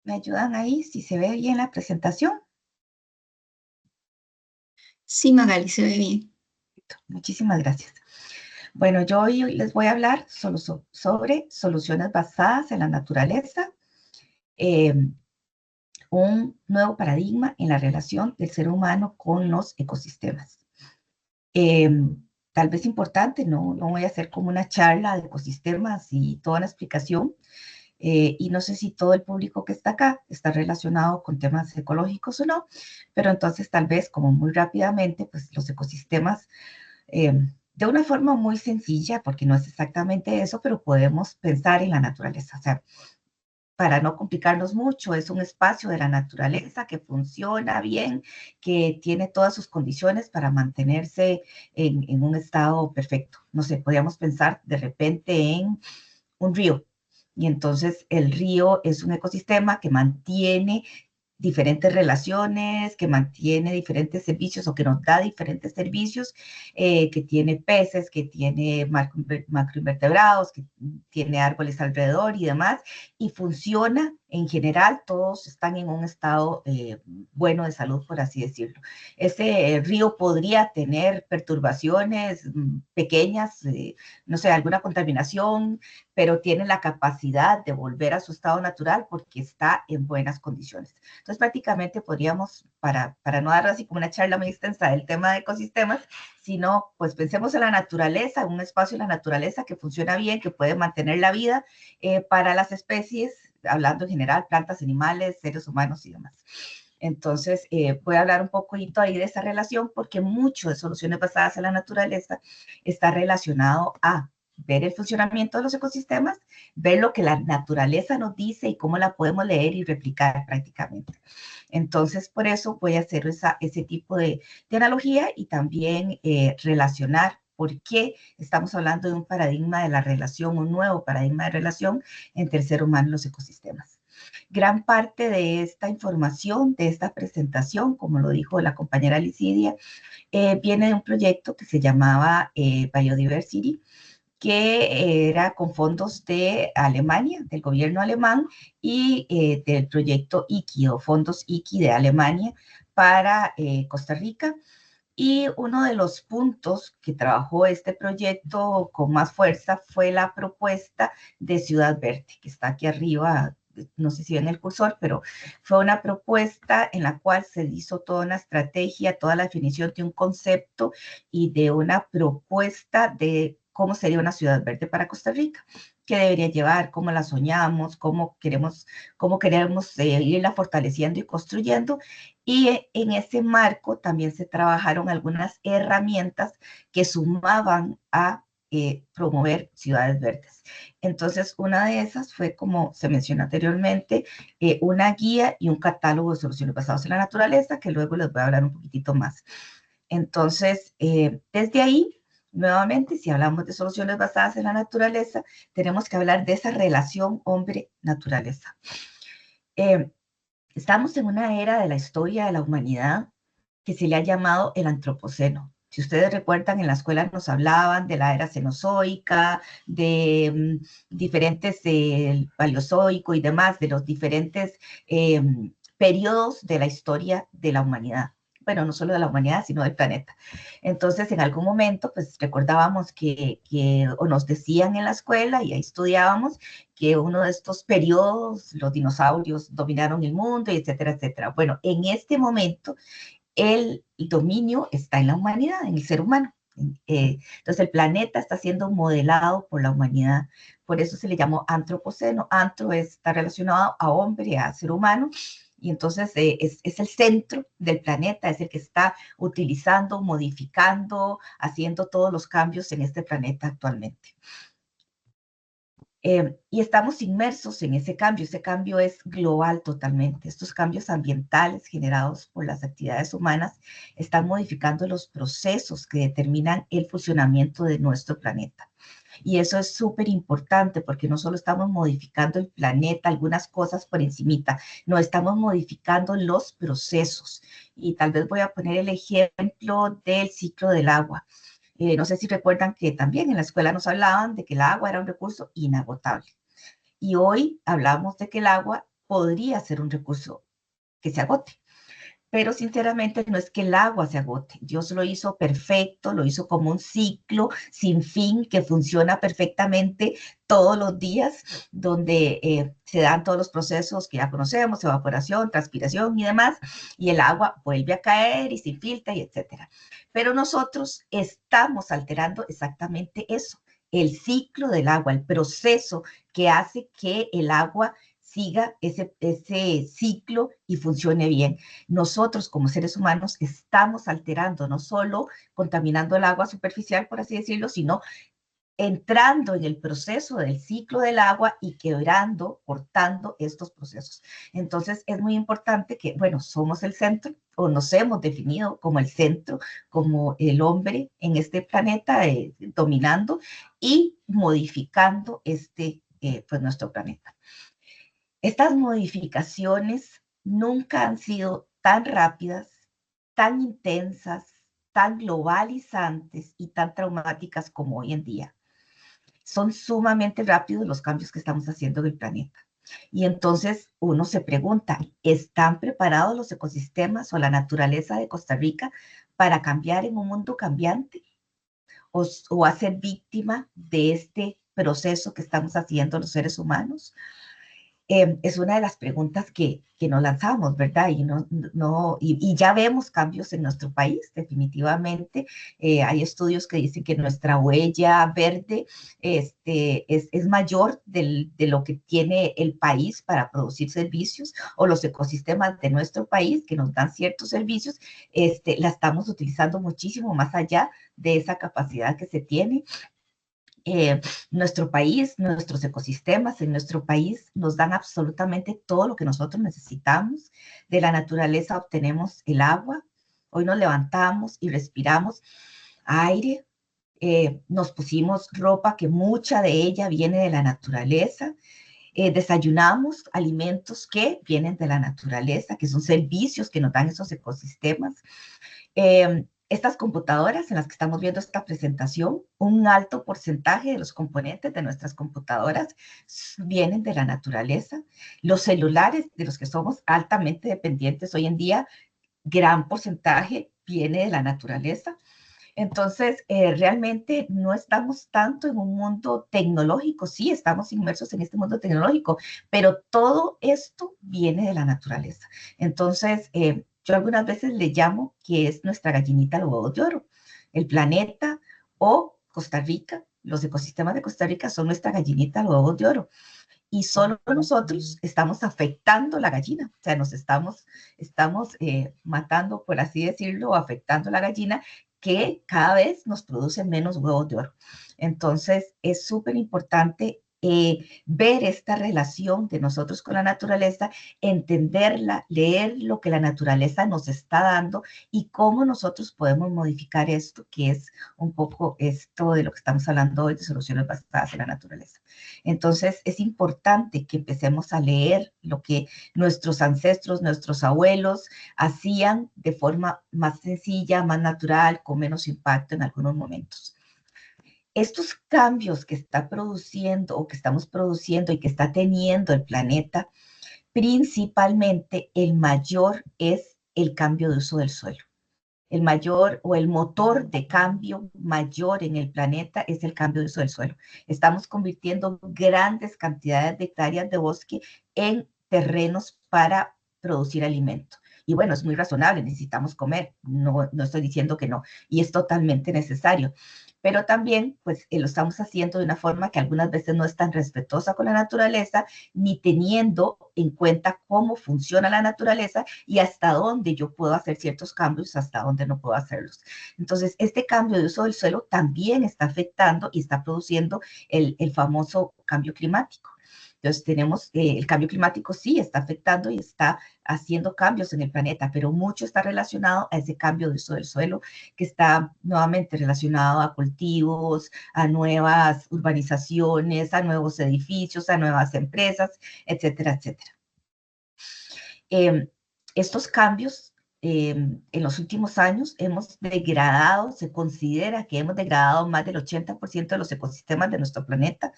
¿Me ayudan ahí si se ve bien la presentación? Sí, Magali, se ve bien. Muchísimas gracias. Bueno, yo hoy les voy a hablar sobre soluciones basadas en la naturaleza, eh, un nuevo paradigma en la relación del ser humano con los ecosistemas. Eh, Tal vez importante, no voy a hacer como una charla de ecosistemas y toda una explicación, y no sé si todo el público que está acá está relacionado con temas ecológicos o no, pero entonces tal vez como muy rápidamente, pues los ecosistemas, eh, de una forma muy sencilla, porque no es exactamente eso, pero podemos pensar en la naturaleza. O sea, para no complicarnos mucho, es un espacio de la naturaleza que funciona bien, que tiene todas sus condiciones para mantenerse en un estado perfecto. No sé, podríamos pensar de repente en un río. Y entonces el río es un ecosistema que mantiene diferentes relaciones, que mantiene diferentes servicios o que nos da diferentes servicios, que tiene peces, que tiene macroinvertebrados, que tiene árboles alrededor y demás, y funciona en general, todos están en un estado bueno de salud, por así decirlo. Ese río podría tener perturbaciones pequeñas, no sé, alguna contaminación, pero tiene la capacidad de volver a su estado natural porque está en buenas condiciones. Entonces, prácticamente podríamos, para no dar así como una charla muy extensa del tema de ecosistemas, sino pues pensemos en la naturaleza, un espacio en la naturaleza que funciona bien, que puede mantener la vida para las especies, hablando en general, plantas, animales, seres humanos y demás. Entonces, voy a hablar un poquito ahí de esa relación porque mucho de soluciones basadas en la naturaleza está relacionado a ver el funcionamiento de los ecosistemas, ver lo que la naturaleza nos dice y cómo la podemos leer y replicar prácticamente. Entonces, por eso voy a hacer ese tipo de analogía y también relacionar por qué estamos hablando de un paradigma de la relación, un nuevo paradigma de relación entre el ser humano y los ecosistemas. Gran parte de esta información, de esta presentación, como lo dijo la compañera Licidia, viene de un proyecto que se llamaba Biodiversity, que era con fondos de Alemania, del gobierno alemán, y del proyecto IKI o fondos IKI de Alemania para Costa Rica. Y uno de los puntos que trabajó este proyecto con más fuerza fue la propuesta de Ciudad Verde, que está aquí arriba, no sé si ven el cursor, pero fue una propuesta en la cual se hizo toda una estrategia, toda la definición de un concepto y de una propuesta de cómo sería una ciudad verde para Costa Rica, qué debería llevar, cómo la soñamos, cómo queremos irla fortaleciendo y construyendo. Y en ese marco también se trabajaron algunas herramientas que sumaban a promover ciudades verdes. Entonces, una de esas fue, como se mencionó anteriormente, una guía y un catálogo de soluciones basadas en la naturaleza, que luego les voy a hablar un poquitito más. Entonces, desde ahí, nuevamente, si hablamos de soluciones basadas en la naturaleza, tenemos que hablar de esa relación hombre-naturaleza. Eh, Estamos en una era de la historia de la humanidad que se le ha llamado el antropoceno. Si ustedes recuerdan, en la escuela nos hablaban de la era cenozoica, de diferentes, paleozoico y demás, de los diferentes eh, periodos de la historia de la humanidad. Bueno, no solo de la humanidad, sino del planeta. Entonces, en algún momento, pues recordábamos o nos decían en la escuela, y ahí estudiábamos, que uno de estos periodos, los dinosaurios dominaron el mundo, y etcétera, etcétera. Bueno, en este momento, el dominio está en la humanidad, en el ser humano. Entonces el planeta está siendo modelado por la humanidad, por eso se le llamó antropoceno. Antro está relacionado a hombre, a ser humano, y entonces es el centro del planeta, es el que está utilizando, modificando, haciendo todos los cambios en este planeta actualmente. Y estamos inmersos en ese cambio es global totalmente. Estos cambios ambientales generados por las actividades humanas están modificando los procesos que determinan el funcionamiento de nuestro planeta. Y eso es súper importante porque no solo estamos modificando el planeta, algunas cosas por encimita, no estamos modificando los procesos. Y tal vez voy a poner el ejemplo del ciclo del agua. No sé si recuerdan que también en la escuela nos hablaban de que el agua era un recurso inagotable. Y hoy hablamos de que el agua podría ser un recurso que se agote. Pero sinceramente no es que el agua se agote. Dios lo hizo perfecto, lo hizo como un ciclo sin fin que funciona perfectamente todos los días, donde se dan todos los procesos que ya conocemos, evaporación, transpiración y demás, y el agua vuelve a caer y se infiltra y etcétera. Pero nosotros estamos alterando exactamente eso, el ciclo del agua, el proceso que hace que el agua siga ese ciclo y funcione bien. Nosotros como seres humanos estamos alterando, no solo contaminando el agua superficial, por así decirlo, sino entrando en el proceso del ciclo del agua y quebrando, cortando estos procesos. Entonces es muy importante que, bueno, somos el centro o nos hemos definido como el centro, como el hombre en este planeta, dominando y modificando pues nuestro planeta. Estas modificaciones nunca han sido tan rápidas, tan intensas, tan globalizantes y tan traumáticas como hoy en día. Son sumamente rápidos los cambios que estamos haciendo en el planeta. Y entonces uno se pregunta, ¿están preparados los ecosistemas o la naturaleza de Costa Rica para cambiar en un mundo cambiante? ¿O a ser víctima de este proceso que estamos haciendo los seres humanos? Es una de las preguntas que nos lanzamos, ¿verdad? Y ya vemos cambios en nuestro país, definitivamente. Hay estudios que dicen que nuestra huella verde es mayor de lo que tiene el país para producir servicios o los ecosistemas de nuestro país que nos dan ciertos servicios, la estamos utilizando muchísimo más allá de esa capacidad que se tiene. Nuestro país, nuestros ecosistemas en nuestro país nos dan absolutamente todo lo que nosotros necesitamos. De la naturaleza obtenemos el agua. Hoy nos levantamos y respiramos aire. Nos pusimos ropa que mucha de ella viene de la naturaleza. Desayunamos alimentos que vienen de la naturaleza, que son servicios que nos dan esos ecosistemas. Estas computadoras en las que estamos viendo esta presentación, un alto porcentaje de los componentes de nuestras computadoras vienen de la naturaleza. Los celulares de los que somos altamente dependientes hoy en día, gran porcentaje viene de la naturaleza. Entonces, realmente no estamos tanto en un mundo tecnológico, sí, estamos inmersos en este mundo tecnológico, pero todo esto viene de la naturaleza. Entonces, yo algunas veces le llamo que es nuestra gallinita de los huevos de oro. El planeta o Costa Rica, los ecosistemas de Costa Rica son nuestra gallinita de los huevos de oro. Y solo nosotros estamos afectando la gallina, o sea, estamos matando, por así decirlo, afectando la gallina que cada vez nos produce menos huevos de oro. Entonces, es súper importante ver esta relación de nosotros con la naturaleza, entenderla, leer lo que la naturaleza nos está dando y cómo nosotros podemos modificar esto, que es un poco esto de lo que estamos hablando hoy, de soluciones basadas en la naturaleza. Entonces, es importante que empecemos a leer lo que nuestros ancestros, nuestros abuelos hacían de forma más sencilla, más natural, con menos impacto en algunos momentos. Estos cambios que está produciendo o que estamos produciendo y que está teniendo el planeta, principalmente el mayor es el cambio de uso del suelo. El mayor o el motor de cambio mayor en el planeta es el cambio de uso del suelo. Estamos convirtiendo grandes cantidades de hectáreas de bosque en terrenos para producir alimento. Y bueno, es muy razonable, necesitamos comer, no estoy diciendo que no, y es totalmente necesario. Pero también, pues, lo estamos haciendo de una forma que algunas veces no es tan respetuosa con la naturaleza, ni teniendo en cuenta cómo funciona la naturaleza y hasta dónde yo puedo hacer ciertos cambios, hasta dónde no puedo hacerlos. Entonces, este cambio de uso del suelo también está afectando y está produciendo el famoso cambio climático. Entonces tenemos, el cambio climático sí está afectando y está haciendo cambios en el planeta, pero mucho está relacionado a ese cambio de uso del suelo que está nuevamente relacionado a cultivos, a nuevas urbanizaciones, a nuevos edificios, a nuevas empresas, etcétera, etcétera. Estos cambios en los últimos años hemos degradado, se considera que hemos degradado más del 80% de los ecosistemas de nuestro planeta.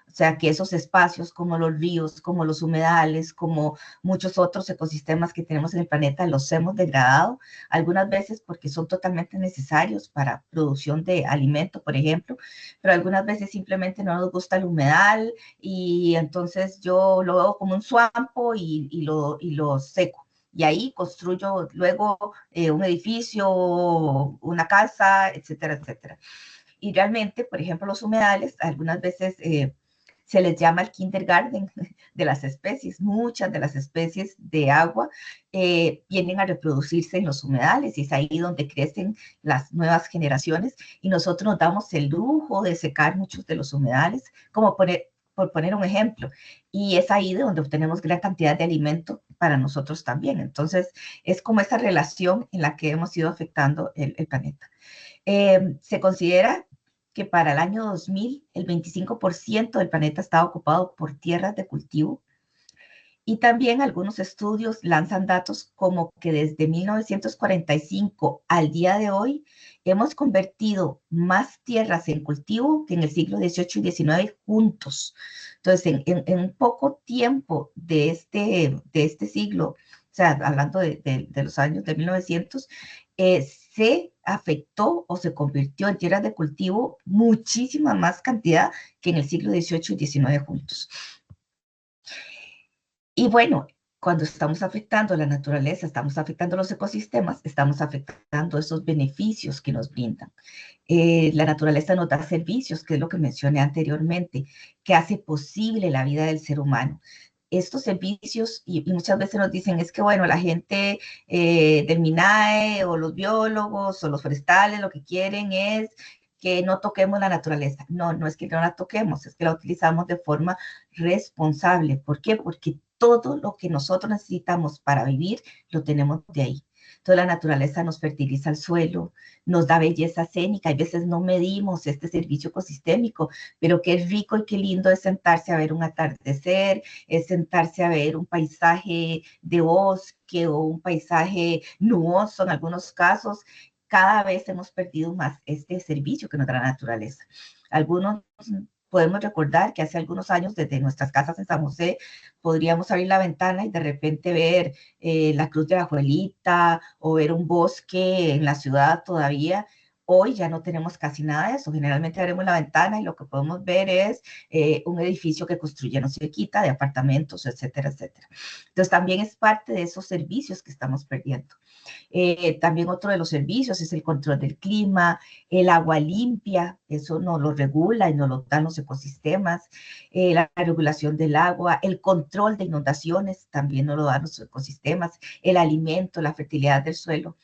O sea, que esos espacios como los ríos, como los humedales, como muchos otros ecosistemas que tenemos en el planeta, los hemos degradado, algunas veces porque son totalmente necesarios para producción de alimento, por ejemplo, pero algunas veces simplemente no nos gusta el humedal y entonces yo lo veo como un suampo y lo seco. Y ahí construyo luego un edificio, una casa, etcétera, etcétera. Y realmente, por ejemplo, los humedales, algunas veces se les llama el kindergarten de las especies. Muchas de las especies de agua vienen a reproducirse en los humedales y es ahí donde crecen las nuevas generaciones y nosotros nos damos el lujo de secar muchos de los humedales, como por poner un ejemplo, y es ahí de donde obtenemos gran cantidad de alimento para nosotros también. Entonces, es como esa relación en la que hemos ido afectando el planeta. Se considera que para el año 2000 el 25% del planeta estaba ocupado por tierras de cultivo y también algunos estudios lanzan datos como que desde 1945 al día de hoy hemos convertido más tierras en cultivo que en el siglo XVIII y XIX juntos. Entonces, en poco tiempo de este siglo, o sea, hablando de los años de 1900, se afectó o se convirtió en tierras de cultivo muchísima más cantidad que en el siglo XVIII y XIX juntos. Y bueno, cuando estamos afectando la naturaleza, estamos afectando los ecosistemas, estamos afectando esos beneficios que nos brindan. La naturaleza nos da servicios, que es lo que mencioné anteriormente, que hace posible la vida del ser humano. Estos servicios, y muchas veces nos dicen, es que bueno, la gente del MINAE o los biólogos o los forestales lo que quieren es que no toquemos la naturaleza. No, no es que no la toquemos, es que la utilizamos de forma responsable. ¿Por qué? Porque todo lo que nosotros necesitamos para vivir lo tenemos de ahí. Toda la naturaleza nos fertiliza el suelo, nos da belleza escénica. Hay veces no medimos este servicio ecosistémico, pero qué rico y qué lindo es sentarse a ver un atardecer, es sentarse a ver un paisaje de bosque o un paisaje nuboso en algunos casos. Cada vez hemos perdido más este servicio que nos da la naturaleza. Algunos podemos recordar que hace algunos años desde nuestras casas en San José podríamos abrir la ventana y de repente ver la Cruz de la Abuelita o ver un bosque en la ciudad todavía. Hoy ya no tenemos casi nada de eso. Generalmente abrimos la ventana y lo que podemos ver es un edificio que construyeron cerquita de apartamentos, etcétera, etcétera. Entonces también es parte de esos servicios que estamos perdiendo. También otro de los servicios es el control del clima, el agua limpia, eso nos lo regula y nos lo dan los ecosistemas, la regulación del agua, el control de inundaciones también nos lo dan los ecosistemas, el alimento, la fertilidad del suelo.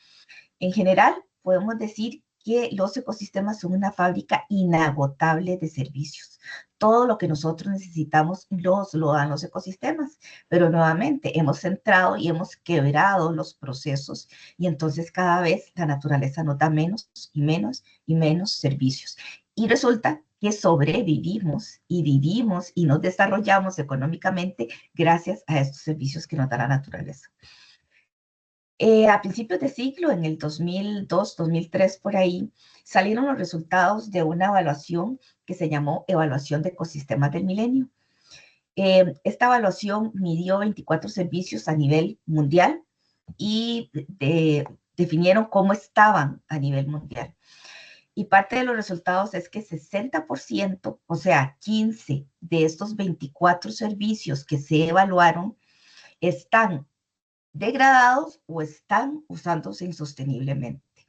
En general, podemos decir que los ecosistemas son una fábrica inagotable de servicios. Todo lo que nosotros necesitamos lo dan los ecosistemas, pero nuevamente hemos centrado y hemos quebrado los procesos y entonces cada vez la naturaleza nos da menos y menos y menos servicios. Y resulta que sobrevivimos y vivimos y nos desarrollamos económicamente gracias a estos servicios que nos da la naturaleza. A principios de siglo, en el 2002, 2003, por ahí, salieron los resultados de una evaluación que se llamó Evaluación de Ecosistemas del Milenio. Esta evaluación midió 24 servicios a nivel mundial y definieron cómo estaban a nivel mundial. Y parte de los resultados es que 60%, o sea, 15 de estos 24 servicios que se evaluaron, están degradados o están usándose insosteniblemente.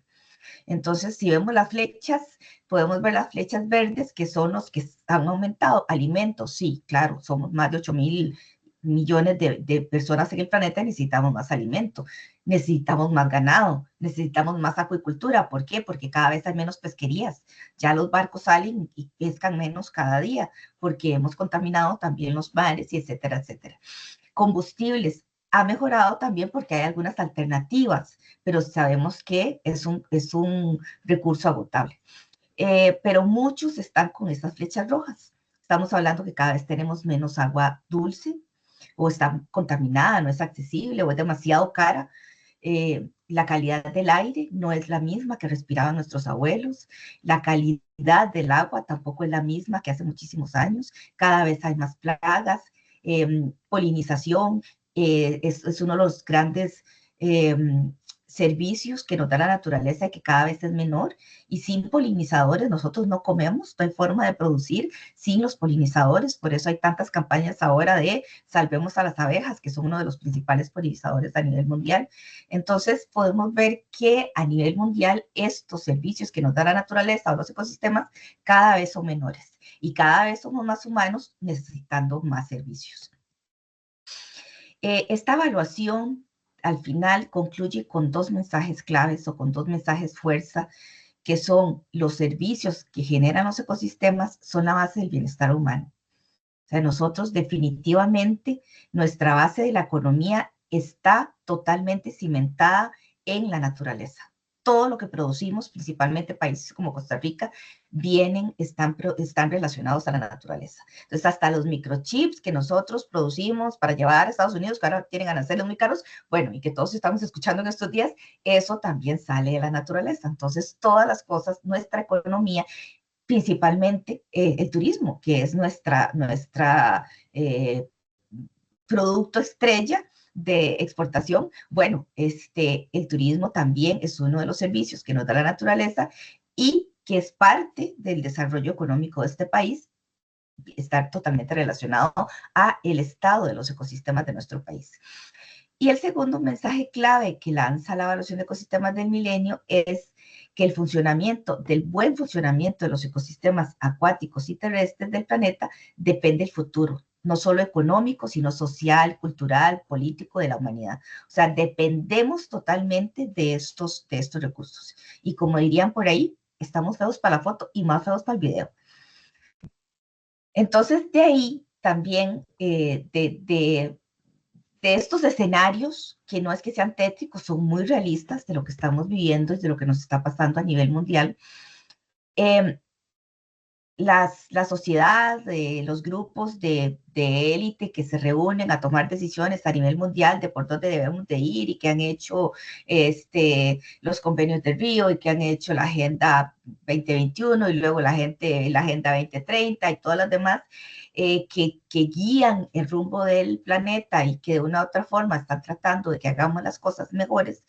Entonces, si vemos las flechas, podemos ver las flechas verdes, que son los que han aumentado. Alimentos, sí, claro, somos más de 8.000 millones de personas en el planeta, necesitamos más alimento, necesitamos más ganado, necesitamos más acuicultura. ¿Por qué? Porque cada vez hay menos pesquerías. Ya los barcos salen y pescan menos cada día, porque hemos contaminado también los mares, y etcétera, etcétera. Combustibles, ha mejorado también porque hay algunas alternativas, pero sabemos que es un recurso agotable. Pero muchos están con estas flechas rojas. Estamos hablando que cada vez tenemos menos agua dulce o está contaminada, no es accesible o es demasiado cara. La calidad del aire no es la misma que respiraban nuestros abuelos. La calidad del agua tampoco es la misma que hace muchísimos años. Cada vez hay más plagas. Polinización es uno de los grandes servicios que nos da la naturaleza y que cada vez es menor. Y sin polinizadores nosotros no comemos, no hay forma de producir sin los polinizadores. Por eso hay tantas campañas ahora de salvemos a las abejas, que son uno de los principales polinizadores a nivel mundial. Entonces podemos ver que a nivel mundial estos servicios que nos da la naturaleza o los ecosistemas cada vez son menores y cada vez somos más humanos necesitando más servicios. Esta evaluación al final concluye con dos mensajes claves o con dos mensajes fuerza, que son los servicios que generan los ecosistemas son la base del bienestar humano. O sea, nosotros definitivamente, nuestra base de la economía está totalmente cimentada en la naturaleza. Todo lo que producimos, principalmente países como Costa Rica, están relacionados a la naturaleza. Entonces, hasta los microchips que nosotros producimos para llevar a Estados Unidos, que ahora tienen aranceles muy caros, bueno, y que todos estamos escuchando en estos días, eso también sale de la naturaleza. Entonces, todas las cosas, nuestra economía, principalmente el turismo, que es nuestra producto estrella de exportación. Bueno, el turismo también es uno de los servicios que nos da la naturaleza y que es parte del desarrollo económico de este país, está totalmente relacionado a el estado de los ecosistemas de nuestro país. Y el segundo mensaje clave que lanza la evaluación de ecosistemas del milenio es que el buen funcionamiento de los ecosistemas acuáticos y terrestres del planeta depende del futuro, no solo económico, sino social, cultural, político de la humanidad. O sea, dependemos totalmente de estos recursos. Y como dirían por ahí, estamos feos para la foto y más feos para el video. Entonces, de ahí también, de estos escenarios, que no es que sean tétricos, son muy realistas de lo que estamos viviendo y de lo que nos está pasando a nivel mundial. La sociedad, los grupos de élite que se reúnen a tomar decisiones a nivel mundial de por dónde debemos de ir y que han hecho los convenios de Río y que han hecho la Agenda 2021 y luego la Agenda 2030 y todas las demás, que guían el rumbo del planeta y que de una u otra forma están tratando de que hagamos las cosas mejores,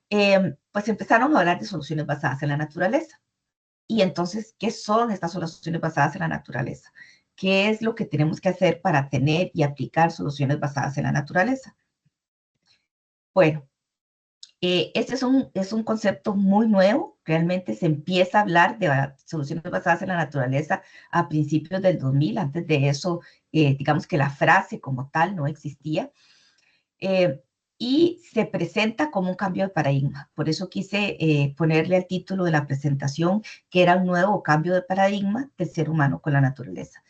pues empezaron a hablar de soluciones basadas en la naturaleza. Y entonces, ¿qué son estas soluciones basadas en la naturaleza? ¿Qué es lo que tenemos que hacer para tener y aplicar soluciones basadas en la naturaleza? Bueno, este es un concepto muy nuevo. Realmente se empieza a hablar de soluciones basadas en la naturaleza a principios del 2000. Antes de eso, digamos que la frase como tal no existía. Y se presenta como un cambio de paradigma. Por eso quise ponerle al título de la presentación que era un nuevo cambio de paradigma del ser humano con la naturaleza,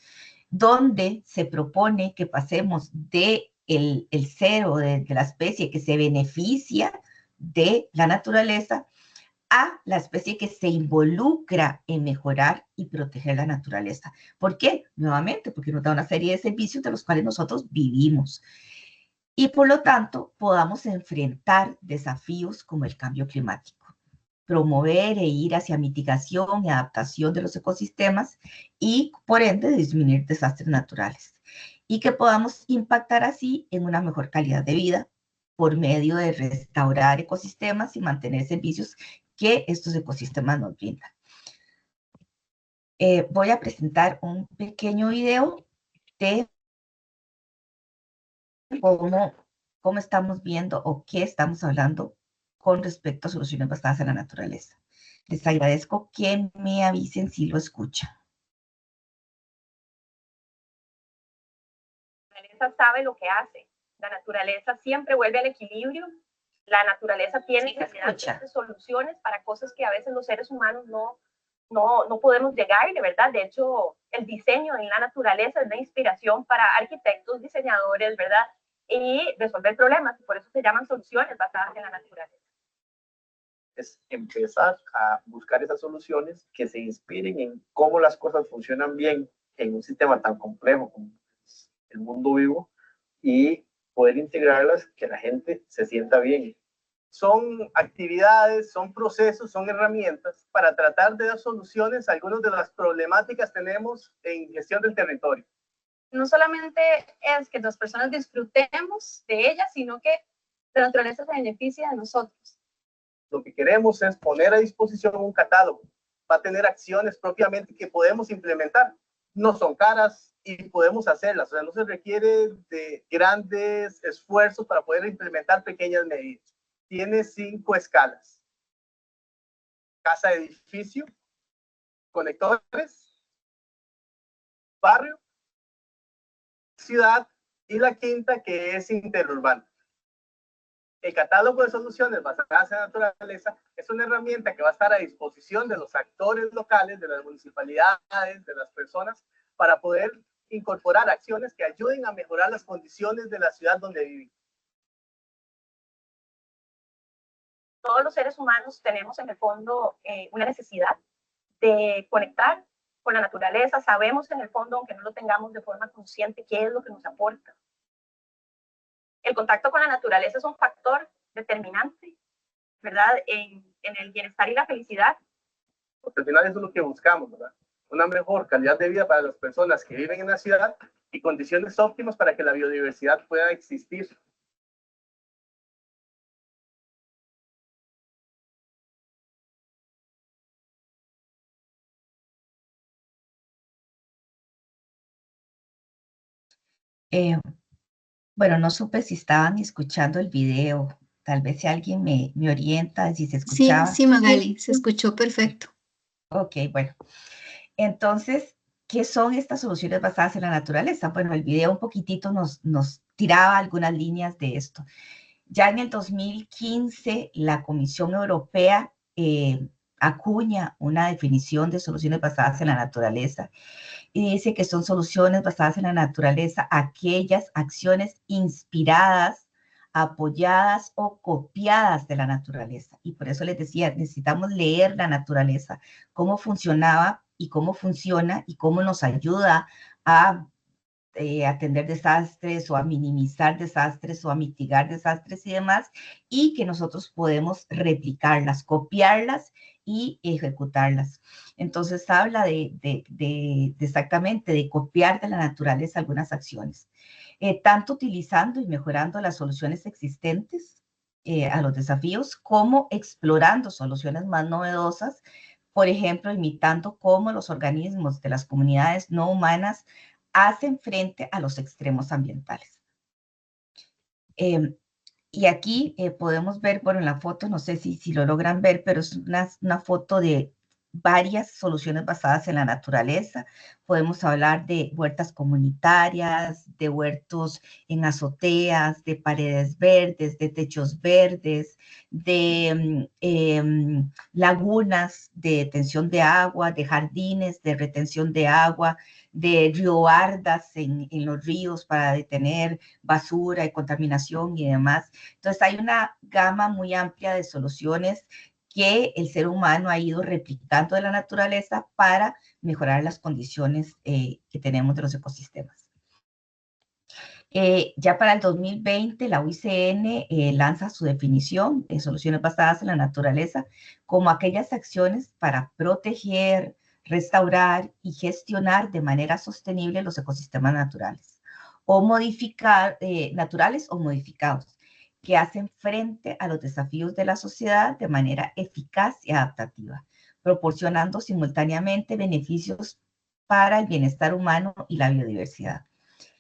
donde se propone que pasemos de el cero de la especie que se beneficia de la naturaleza a la especie que se involucra en mejorar y proteger la naturaleza. ¿Por qué? Nuevamente, porque nos da una serie de servicios de los cuales nosotros vivimos y por lo tanto podamos enfrentar desafíos como el cambio climático, promover e ir hacia mitigación y adaptación de los ecosistemas y por ende disminuir desastres naturales y que podamos impactar así en una mejor calidad de vida por medio de restaurar ecosistemas y mantener servicios que estos ecosistemas nos brindan. Voy a presentar un pequeño video de cómo estamos viendo o qué estamos hablando con respecto a soluciones basadas en la naturaleza. Les agradezco que me avisen si lo escuchan. La naturaleza sabe lo que hace. La naturaleza siempre vuelve al equilibrio. La naturaleza tiene soluciones para cosas que a veces los seres humanos no podemos llegar, de verdad. De hecho, el diseño en la naturaleza es una inspiración para arquitectos, diseñadores, ¿verdad? Y resolver problemas. Por eso se llaman soluciones basadas en la naturaleza. Es empezar a buscar esas soluciones que se inspiren en cómo las cosas funcionan bien en un sistema tan complejo como el mundo vivo y poder integrarlas, que la gente se sienta bien son actividades, son procesos, son herramientas para tratar de dar soluciones a algunas de las problemáticas que tenemos en gestión del territorio. No solamente es que las personas disfrutemos de ella, sino que la naturaleza se beneficia de nosotros. Lo que queremos es poner a disposición un catálogo. Va a tener acciones propiamente que podemos implementar. No son caras y podemos hacerlas. O sea, no se requiere de grandes esfuerzos para poder implementar pequeñas medidas. Tiene 5 escalas: casa, edificio, conectores, barrio, ciudad, y la quinta, que es interurbano. El catálogo de soluciones basadas en la naturaleza es una herramienta que va a estar a disposición de los actores locales, de las municipalidades, de las personas, para poder incorporar acciones que ayuden a mejorar las condiciones de la ciudad donde vivimos. Todos los seres humanos tenemos en el fondo una necesidad de conectar con la naturaleza. Sabemos en el fondo, aunque no lo tengamos de forma consciente, qué es lo que nos aporta. El contacto con la naturaleza es un factor determinante, ¿verdad? En el bienestar y la felicidad. Porque al final eso es lo que buscamos, ¿verdad? Una mejor calidad de vida para las personas que viven en la ciudad y condiciones óptimas para que la biodiversidad pueda existir. Bueno, no supe si estaban escuchando el video. Tal vez si alguien me orienta, si se escuchaba. Sí, Magali, se escuchó perfecto. Ok, bueno. Entonces, ¿qué son estas soluciones basadas en la naturaleza? Bueno, el video un poquitito nos tiraba algunas líneas de esto. Ya en el 2015, la Comisión Europea acuña una definición de soluciones basadas en la naturaleza y dice que son soluciones basadas en la naturaleza aquellas acciones inspiradas, apoyadas o copiadas de la naturaleza. Y por eso les decía, necesitamos leer la naturaleza, cómo funcionaba y cómo funciona y cómo nos ayuda a atender desastres o a minimizar desastres o a mitigar desastres y demás, y que nosotros podemos replicarlas, copiarlas y ejecutarlas. Entonces habla de exactamente de copiar de la naturaleza algunas acciones, tanto utilizando y mejorando las soluciones existentes a los desafíos, como explorando soluciones más novedosas, por ejemplo, imitando cómo los organismos de las comunidades no humanas hacen frente a los extremos ambientales. Y aquí podemos ver, bueno, en la foto, no sé si lo logran ver, pero es una foto de varias soluciones basadas en la naturaleza. Podemos hablar de huertas comunitarias, de huertos en azoteas, de paredes verdes, de techos verdes, de lagunas de detención de agua, de jardines de retención de agua, de riobardas en los ríos para detener basura y contaminación y demás. Entonces hay una gama muy amplia de soluciones que el ser humano ha ido replicando de la naturaleza para mejorar las condiciones que tenemos de los ecosistemas. Ya para el 2020, la UICN lanza su definición de soluciones basadas en la naturaleza como aquellas acciones para proteger, restaurar y gestionar de manera sostenible los ecosistemas naturales o naturales o modificados, que hacen frente a los desafíos de la sociedad de manera eficaz y adaptativa, proporcionando simultáneamente beneficios para el bienestar humano y la biodiversidad.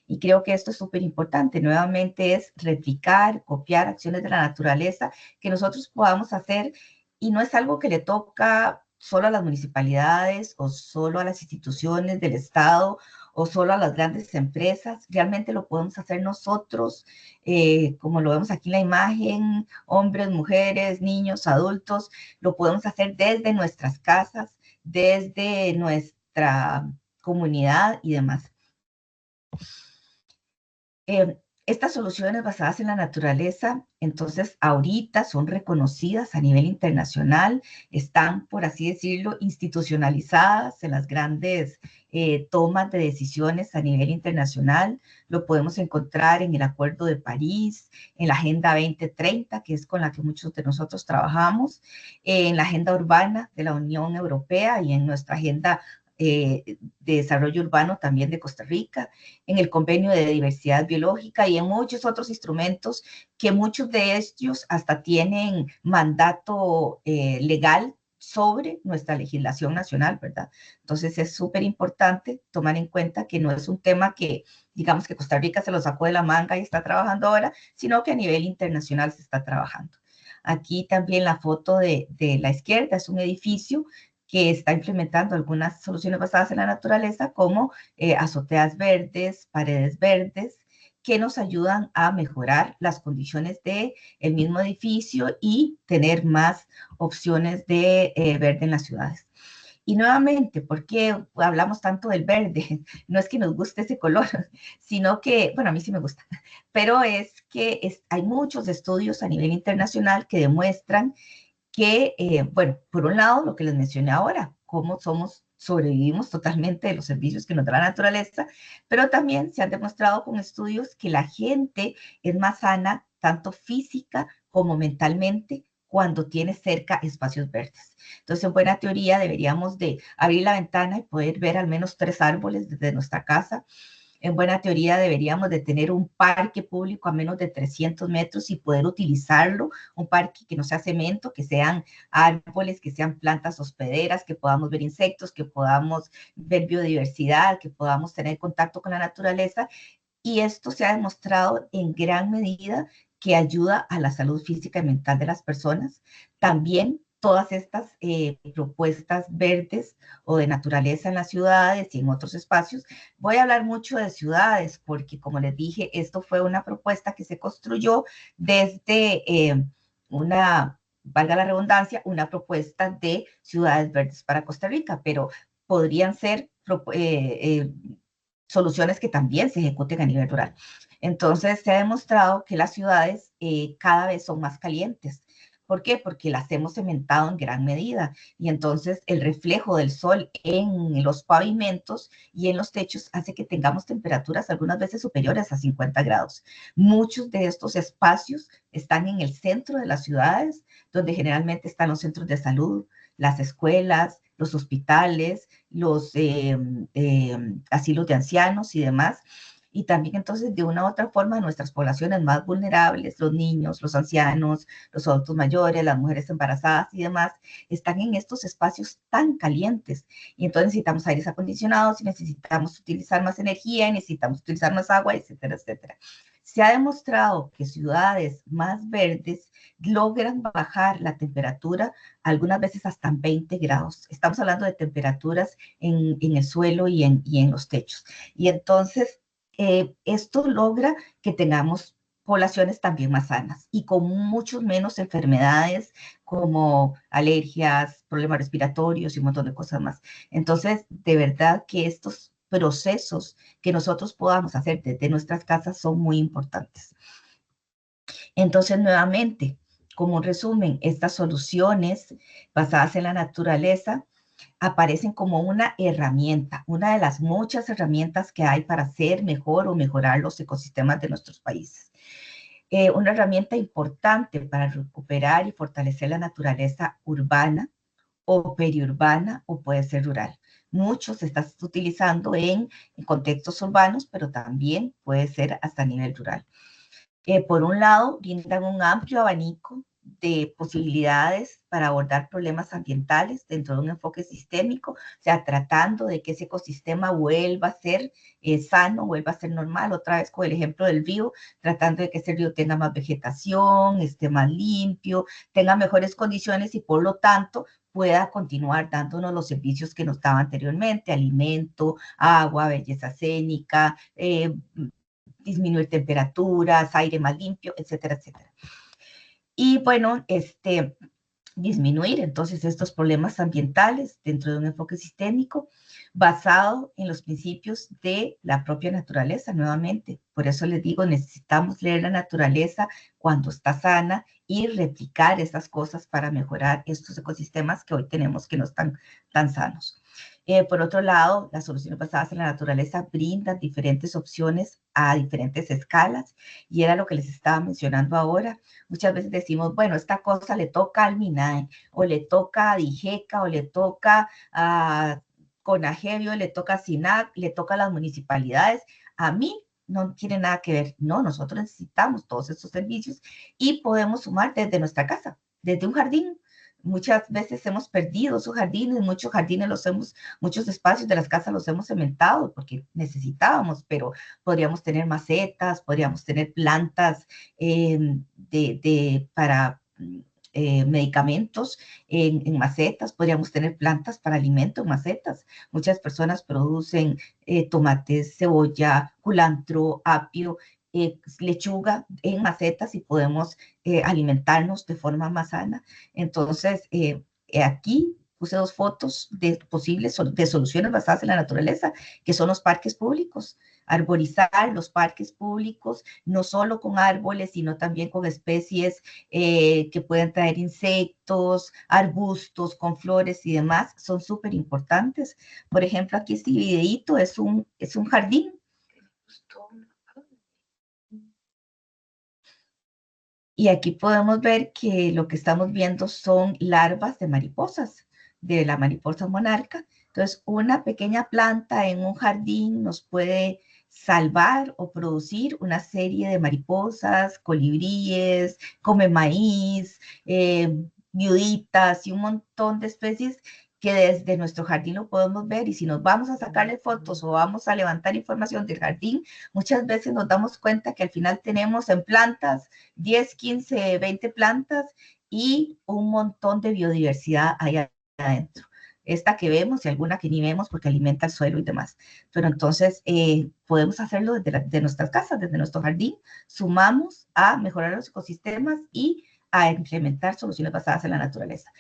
Y creo que esto es súper importante. Nuevamente es replicar, copiar acciones de la naturaleza que nosotros podamos hacer, y no es algo que le toca solo a las municipalidades o solo a las instituciones del Estado o solo a las grandes empresas. Realmente lo podemos hacer nosotros, como lo vemos aquí en la imagen, hombres, mujeres, niños, adultos. Lo podemos hacer desde nuestras casas, desde nuestra comunidad y demás. Estas soluciones basadas en la naturaleza, entonces, ahorita son reconocidas a nivel internacional, están, por así decirlo, institucionalizadas en las grandes tomas de decisiones a nivel internacional. Lo podemos encontrar en el Acuerdo de París, en la Agenda 2030, que es con la que muchos de nosotros trabajamos, en la Agenda Urbana de la Unión Europea y en nuestra Agenda de Desarrollo Urbano también de Costa Rica, en el Convenio de Diversidad Biológica y en muchos otros instrumentos que muchos de ellos hasta tienen mandato legal sobre nuestra legislación nacional, ¿verdad? Entonces es súper importante tomar en cuenta que no es un tema que, digamos, que Costa Rica se lo sacó de la manga y está trabajando ahora, sino que a nivel internacional se está trabajando. Aquí también la foto de la izquierda es un edificio que está implementando algunas soluciones basadas en la naturaleza, como azoteas verdes, paredes verdes, que nos ayudan a mejorar las condiciones del mismo edificio y tener más opciones de verde en las ciudades. Y nuevamente, ¿por qué hablamos tanto del verde? No es que nos guste ese color, sino que, bueno, a mí sí me gusta, pero es que hay muchos estudios a nivel internacional que demuestran que, bueno, por un lado, lo que les mencioné ahora, cómo sobrevivimos totalmente de los servicios que nos da la naturaleza, pero también se han demostrado con estudios que la gente es más sana, tanto física como mentalmente, cuando tiene cerca espacios verdes. Entonces, en buena teoría, deberíamos de abrir la ventana y poder ver al menos 3 árboles desde nuestra casa. En buena teoría deberíamos de tener un parque público a menos de 300 metros y poder utilizarlo, un parque que no sea cemento, que sean árboles, que sean plantas hospederas, que podamos ver insectos, que podamos ver biodiversidad, que podamos tener contacto con la naturaleza. Y esto se ha demostrado en gran medida que ayuda a la salud física y mental de las personas. También todas estas propuestas verdes o de naturaleza en las ciudades y en otros espacios. Voy a hablar mucho de ciudades porque, como les dije, esto fue una propuesta que se construyó desde valga la redundancia, una propuesta de ciudades verdes para Costa Rica, pero podrían ser soluciones que también se ejecuten a nivel rural. Entonces, se ha demostrado que las ciudades cada vez son más calientes. ¿Por qué? Porque las hemos cementado en gran medida y entonces el reflejo del sol en los pavimentos y en los techos hace que tengamos temperaturas algunas veces superiores a 50 grados. Muchos de estos espacios están en el centro de las ciudades, donde generalmente están los centros de salud, las escuelas, los hospitales, los asilos de ancianos y demás. Y también entonces de una u otra forma nuestras poblaciones más vulnerables, los niños, los ancianos, los adultos mayores, las mujeres embarazadas y demás, están en estos espacios tan calientes. Y entonces necesitamos aires acondicionados y necesitamos utilizar más energía y necesitamos utilizar más agua, etcétera, etcétera. Se ha demostrado que ciudades más verdes logran bajar la temperatura algunas veces hasta 20 grados. Estamos hablando de temperaturas en el suelo y en los techos. Y entonces, esto logra que tengamos poblaciones también más sanas y con mucho menos enfermedades como alergias, problemas respiratorios y un montón de cosas más. Entonces, de verdad que estos procesos que nosotros podamos hacer desde nuestras casas son muy importantes. Entonces, nuevamente, como un resumen, estas soluciones basadas en la naturaleza aparecen como una herramienta, una de las muchas herramientas que hay para hacer mejor o mejorar los ecosistemas de nuestros países. Una herramienta importante para recuperar y fortalecer la naturaleza urbana o periurbana o puede ser rural. Muchos se están utilizando en contextos urbanos, pero también puede ser hasta a nivel rural. Por un lado, brindan un amplio abanico de posibilidades para abordar problemas ambientales dentro de un enfoque sistémico, o sea, tratando de que ese ecosistema vuelva a ser sano, vuelva a ser normal, otra vez con el ejemplo del río, tratando de que ese río tenga más vegetación, esté más limpio, tenga mejores condiciones y por lo tanto pueda continuar dándonos los servicios que nos daba anteriormente, alimento, agua, belleza escénica, disminuir temperaturas, aire más limpio, etcétera, etcétera. Y bueno, disminuir entonces estos problemas ambientales dentro de un enfoque sistémico basado en los principios de la propia naturaleza, nuevamente. Por eso les digo, necesitamos leer la naturaleza cuando está sana y replicar esas cosas para mejorar estos ecosistemas que hoy tenemos que no están tan sanos. Por otro lado, las soluciones basadas en la naturaleza brindan diferentes opciones a diferentes escalas, y era lo que les estaba mencionando ahora. Muchas veces decimos, bueno, esta cosa le toca al MINAE, o le toca a DIGECA, o le toca a CONAGEBIO, le toca a SINAC, le toca a las municipalidades. A mí no tiene nada que ver. No, nosotros necesitamos todos estos servicios y podemos sumar desde nuestra casa, desde un jardín. Muchas veces hemos perdido esos jardines, muchos espacios de las casas los hemos cementado porque necesitábamos, pero podríamos tener macetas, podríamos tener plantas para medicamentos en macetas, podríamos tener plantas para alimento en macetas. Muchas personas producen tomates, cebolla, culantro, apio, lechuga en macetas y podemos alimentarnos de forma más sana. Entonces, aquí puse 2 fotos de posibles de soluciones basadas en la naturaleza, que son los parques públicos. Arborizar los parques públicos, no solo con árboles, sino también con especies que pueden traer insectos, arbustos con flores y demás, son súper importantes. Por ejemplo, aquí este videíto es un jardín. Y aquí podemos ver que lo que estamos viendo son larvas de mariposas, de la mariposa monarca. Entonces, una pequeña planta en un jardín nos puede salvar o producir una serie de mariposas, colibríes, come maíz, viuditas y un montón de especies que desde nuestro jardín lo podemos ver. Y si nos vamos a sacarle fotos o vamos a levantar información del jardín, muchas veces nos damos cuenta que al final tenemos en plantas 10, 15, 20 plantas y un montón de biodiversidad ahí adentro. Esta que vemos y alguna que ni vemos porque alimenta el suelo y demás. Pero entonces podemos hacerlo desde nuestras casas, desde nuestro jardín. Sumamos a mejorar los ecosistemas y a implementar soluciones basadas en la naturaleza.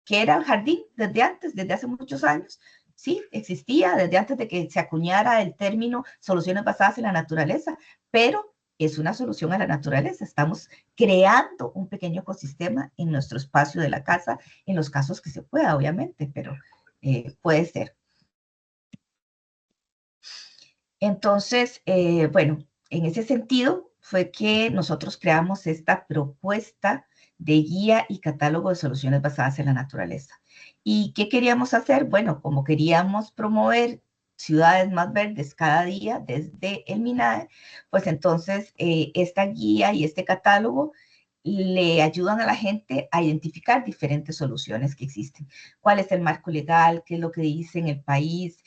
Que era el jardín desde antes, desde hace muchos años, sí, existía desde antes de que se acuñara el término soluciones basadas en la naturaleza, pero es una solución a la naturaleza. Estamos creando un pequeño ecosistema en nuestro espacio de la casa, en los casos que se pueda, obviamente, pero puede ser. Entonces, bueno, en ese sentido fue que nosotros creamos esta propuesta de guía y catálogo de soluciones basadas en la naturaleza. ¿Y qué queríamos hacer? Bueno, como queríamos promover ciudades más verdes cada día desde el MINAE, pues entonces esta guía y este catálogo le ayudan a la gente a identificar diferentes soluciones que existen. ¿Cuál es el marco legal? ¿Qué es lo que dice en el país?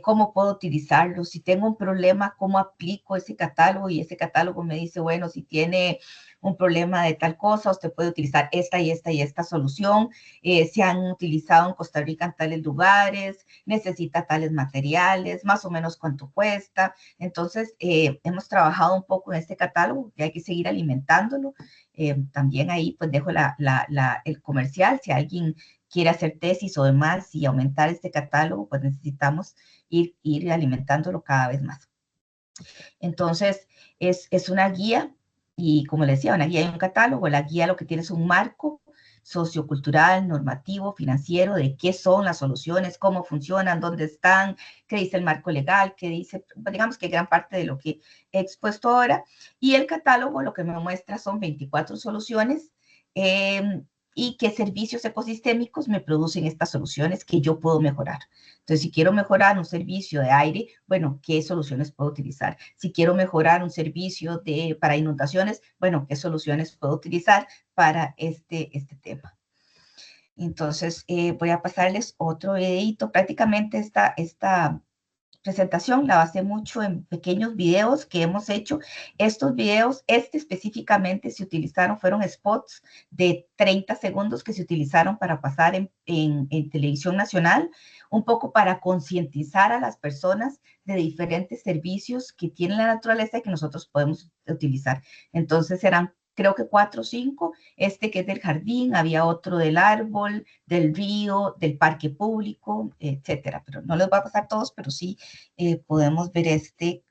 ¿Cómo puedo utilizarlo? Si tengo un problema, ¿cómo aplico ese catálogo? Y ese catálogo me dice, bueno, si tiene un problema de tal cosa, usted puede utilizar esta y esta y esta solución. Se han utilizado en Costa Rica en tales lugares, necesita tales materiales, más o menos cuánto cuesta. Entonces, hemos trabajado un poco en este catálogo y hay que seguir alimentándolo. También ahí pues dejo el comercial, si alguien quiere hacer tesis o demás y aumentar este catálogo, pues necesitamos ir alimentándolo cada vez más. Entonces, es una guía y como les decía, una guía y un catálogo. La guía lo que tiene es un marco sociocultural, normativo, financiero, de qué son las soluciones, cómo funcionan, dónde están, qué dice el marco legal, qué dice, digamos que gran parte de lo que he expuesto ahora. Y el catálogo lo que me muestra son 24 soluciones y qué servicios ecosistémicos me producen estas soluciones que yo puedo mejorar. Entonces, si quiero mejorar un servicio de aire, bueno, ¿qué soluciones puedo utilizar? Si quiero mejorar un servicio para inundaciones, bueno, ¿qué soluciones puedo utilizar para este tema? Entonces, voy a pasarles otro videito. Prácticamente esta presentación la basé mucho en pequeños videos que hemos hecho. Estos videos, específicamente fueron spots de 30 segundos que se utilizaron para pasar en televisión nacional, un poco para concientizar a las personas de diferentes servicios que tiene la naturaleza y que nosotros podemos utilizar. Entonces eran creo que 4 o 5, que es del jardín, había otro del árbol, del río, del parque público, etcétera. Pero no les voy a pasar todos, pero sí podemos ver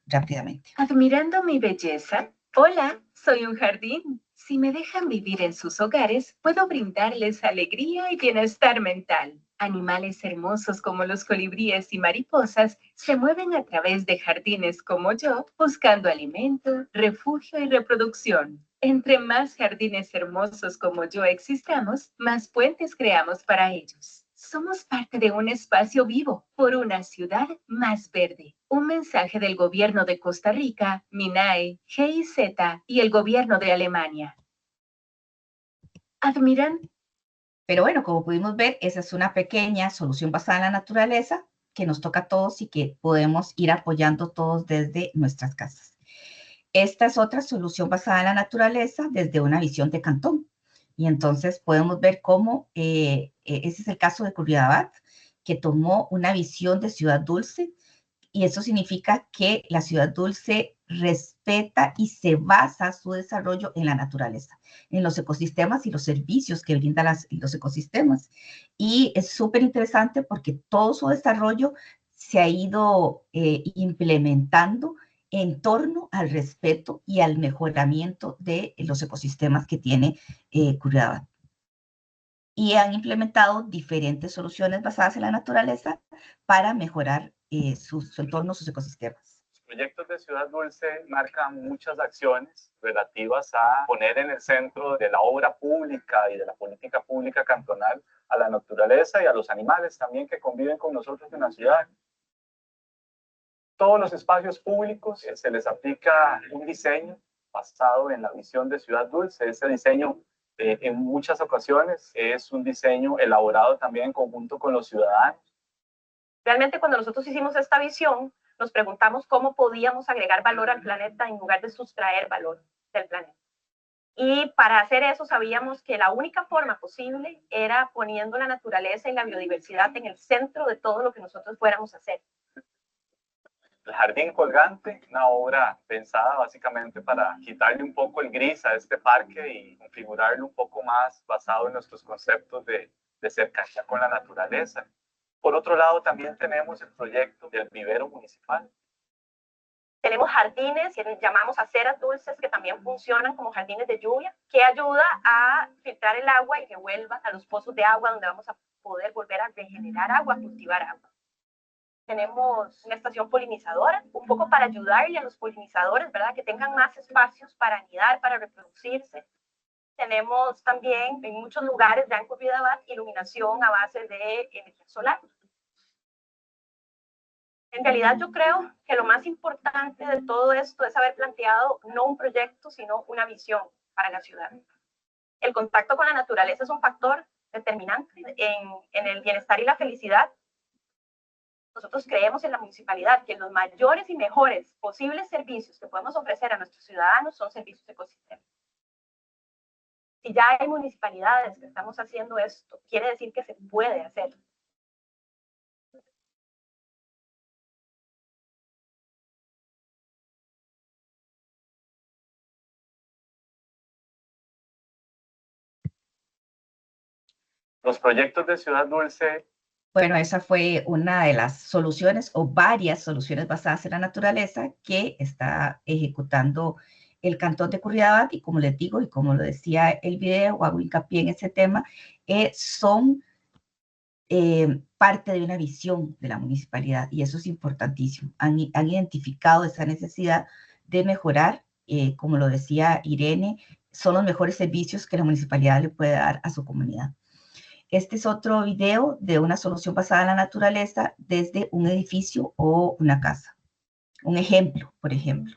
rápidamente. Admirando mi belleza. Hola, soy un jardín. Si me dejan vivir en sus hogares, puedo brindarles alegría y bienestar mental. Animales hermosos como los colibríes y mariposas se mueven a través de jardines como yo, buscando alimento, refugio y reproducción. Entre más jardines hermosos como yo existamos, más puentes creamos para ellos. Somos parte de un espacio vivo por una ciudad más verde. Un mensaje del gobierno de Costa Rica, MINAE, GIZ y el gobierno de Alemania. ¿Admiran? Pero bueno, como pudimos ver, esa es una pequeña solución basada en la naturaleza que nos toca a todos y que podemos ir apoyando todos desde nuestras casas. Esta es otra solución basada en la naturaleza desde una visión de cantón. Y entonces podemos ver cómo ese es el caso de Curridabat, que tomó una visión de ciudad dulce, y eso significa que la ciudad dulce respeta y se basa su desarrollo en la naturaleza, en los ecosistemas y los servicios que brindan los ecosistemas. Y es súper interesante porque todo su desarrollo se ha ido implementando en torno al respeto y al mejoramiento de los ecosistemas que tiene Curridabat. Y han implementado diferentes soluciones basadas en la naturaleza para mejorar su entorno, sus ecosistemas. Los proyectos de Ciudad Dulce marcan muchas acciones relativas a poner en el centro de la obra pública y de la política pública cantonal a la naturaleza y a los animales también que conviven con nosotros en la ciudad. Todos los espacios públicos se les aplica un diseño basado en la visión de Ciudad Dulce. Ese diseño en muchas ocasiones es un diseño elaborado también en conjunto con los ciudadanos. Realmente cuando nosotros hicimos esta visión, nos preguntamos cómo podíamos agregar valor al planeta en lugar de sustraer valor del planeta. Y para hacer eso sabíamos que la única forma posible era poniendo la naturaleza y la biodiversidad en el centro de todo lo que nosotros fuéramos a hacer. El Jardín Colgante, una obra pensada básicamente para quitarle un poco el gris a este parque y configurarlo un poco más basado en nuestros conceptos de cercanía con la naturaleza. Por otro lado, también tenemos el proyecto del vivero municipal. Tenemos jardines que llamamos aceras dulces, que también funcionan como jardines de lluvia, que ayuda a filtrar el agua y que vuelva a los pozos de agua, donde vamos a poder volver a regenerar agua, cultivar agua. Tenemos una estación polinizadora, un poco para ayudarle a los polinizadores, ¿verdad? Que tengan más espacios para anidar, para reproducirse. Tenemos también en muchos lugares ya en Curridabat iluminación a base de energía solar. En realidad yo creo que lo más importante de todo esto es haber planteado no un proyecto, sino una visión para la ciudad. El contacto con la naturaleza es un factor determinante en el bienestar y la felicidad. Nosotros creemos en la municipalidad que los mayores y mejores posibles servicios que podemos ofrecer a nuestros ciudadanos son servicios ecosistémicos. Si ya hay municipalidades que estamos haciendo esto, quiere decir que se puede hacer. Los proyectos de Ciudad Dulce. Bueno, esa fue una de las soluciones o varias soluciones basadas en la naturaleza que está ejecutando el Cantón de Curridabat, y como les digo y como lo decía el video, hago hincapié en ese tema, son parte de una visión de la municipalidad, y eso es importantísimo. Han identificado esa necesidad de mejorar, como lo decía Irene, son los mejores servicios que la municipalidad le puede dar a su comunidad. Este es otro video de una solución basada en la naturaleza desde un edificio o una casa. Un ejemplo, por ejemplo.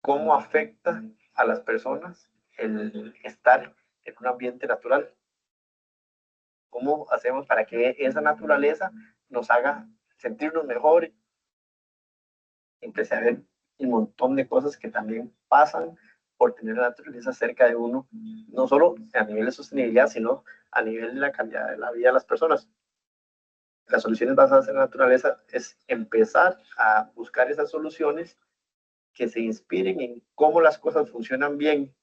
¿Cómo afecta a las personas el estar en un ambiente natural? ¿Cómo hacemos para que esa naturaleza nos haga sentirnos mejor? Empecé a ver un montón de cosas que también pasan por tener la naturaleza cerca de uno, no solo a nivel de sostenibilidad, sino a nivel de la calidad de la vida de las personas. Las soluciones basadas en la naturaleza es empezar a buscar esas soluciones que se inspiren en cómo las cosas funcionan bien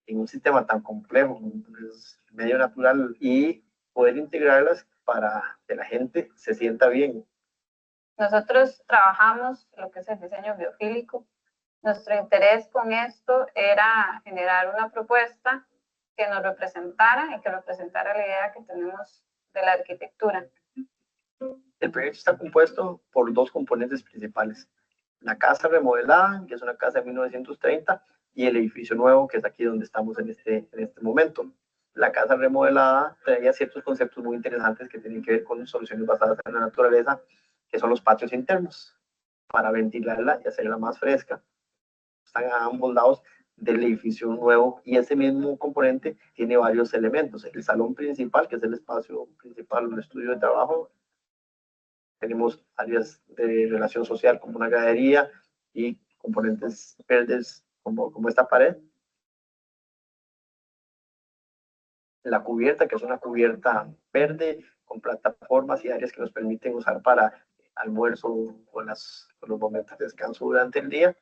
en un sistema tan complejo como es el medio natural y poder integrarlas para que la gente se sienta bien. Nosotros trabajamos lo que es el diseño biofílico. Nuestro interés con esto era generar una propuesta que nos representara y que representara la idea que tenemos de la arquitectura. El proyecto está compuesto por dos componentes principales. La casa remodelada, que es una casa de 1930, y el edificio nuevo, que es aquí donde estamos en este momento. La casa remodelada traía ciertos conceptos muy interesantes que tienen que ver con soluciones basadas en la naturaleza, que son los patios internos, para ventilarla y hacerla más fresca. Están a ambos lados del edificio nuevo y ese mismo componente tiene varios elementos. El salón principal, que es el espacio principal del estudio de trabajo. Tenemos áreas de relación social como una gradería y componentes verdes como esta pared. La cubierta, que es una cubierta verde con plataformas y áreas que nos permiten usar para almuerzo o los momentos de descanso durante el día.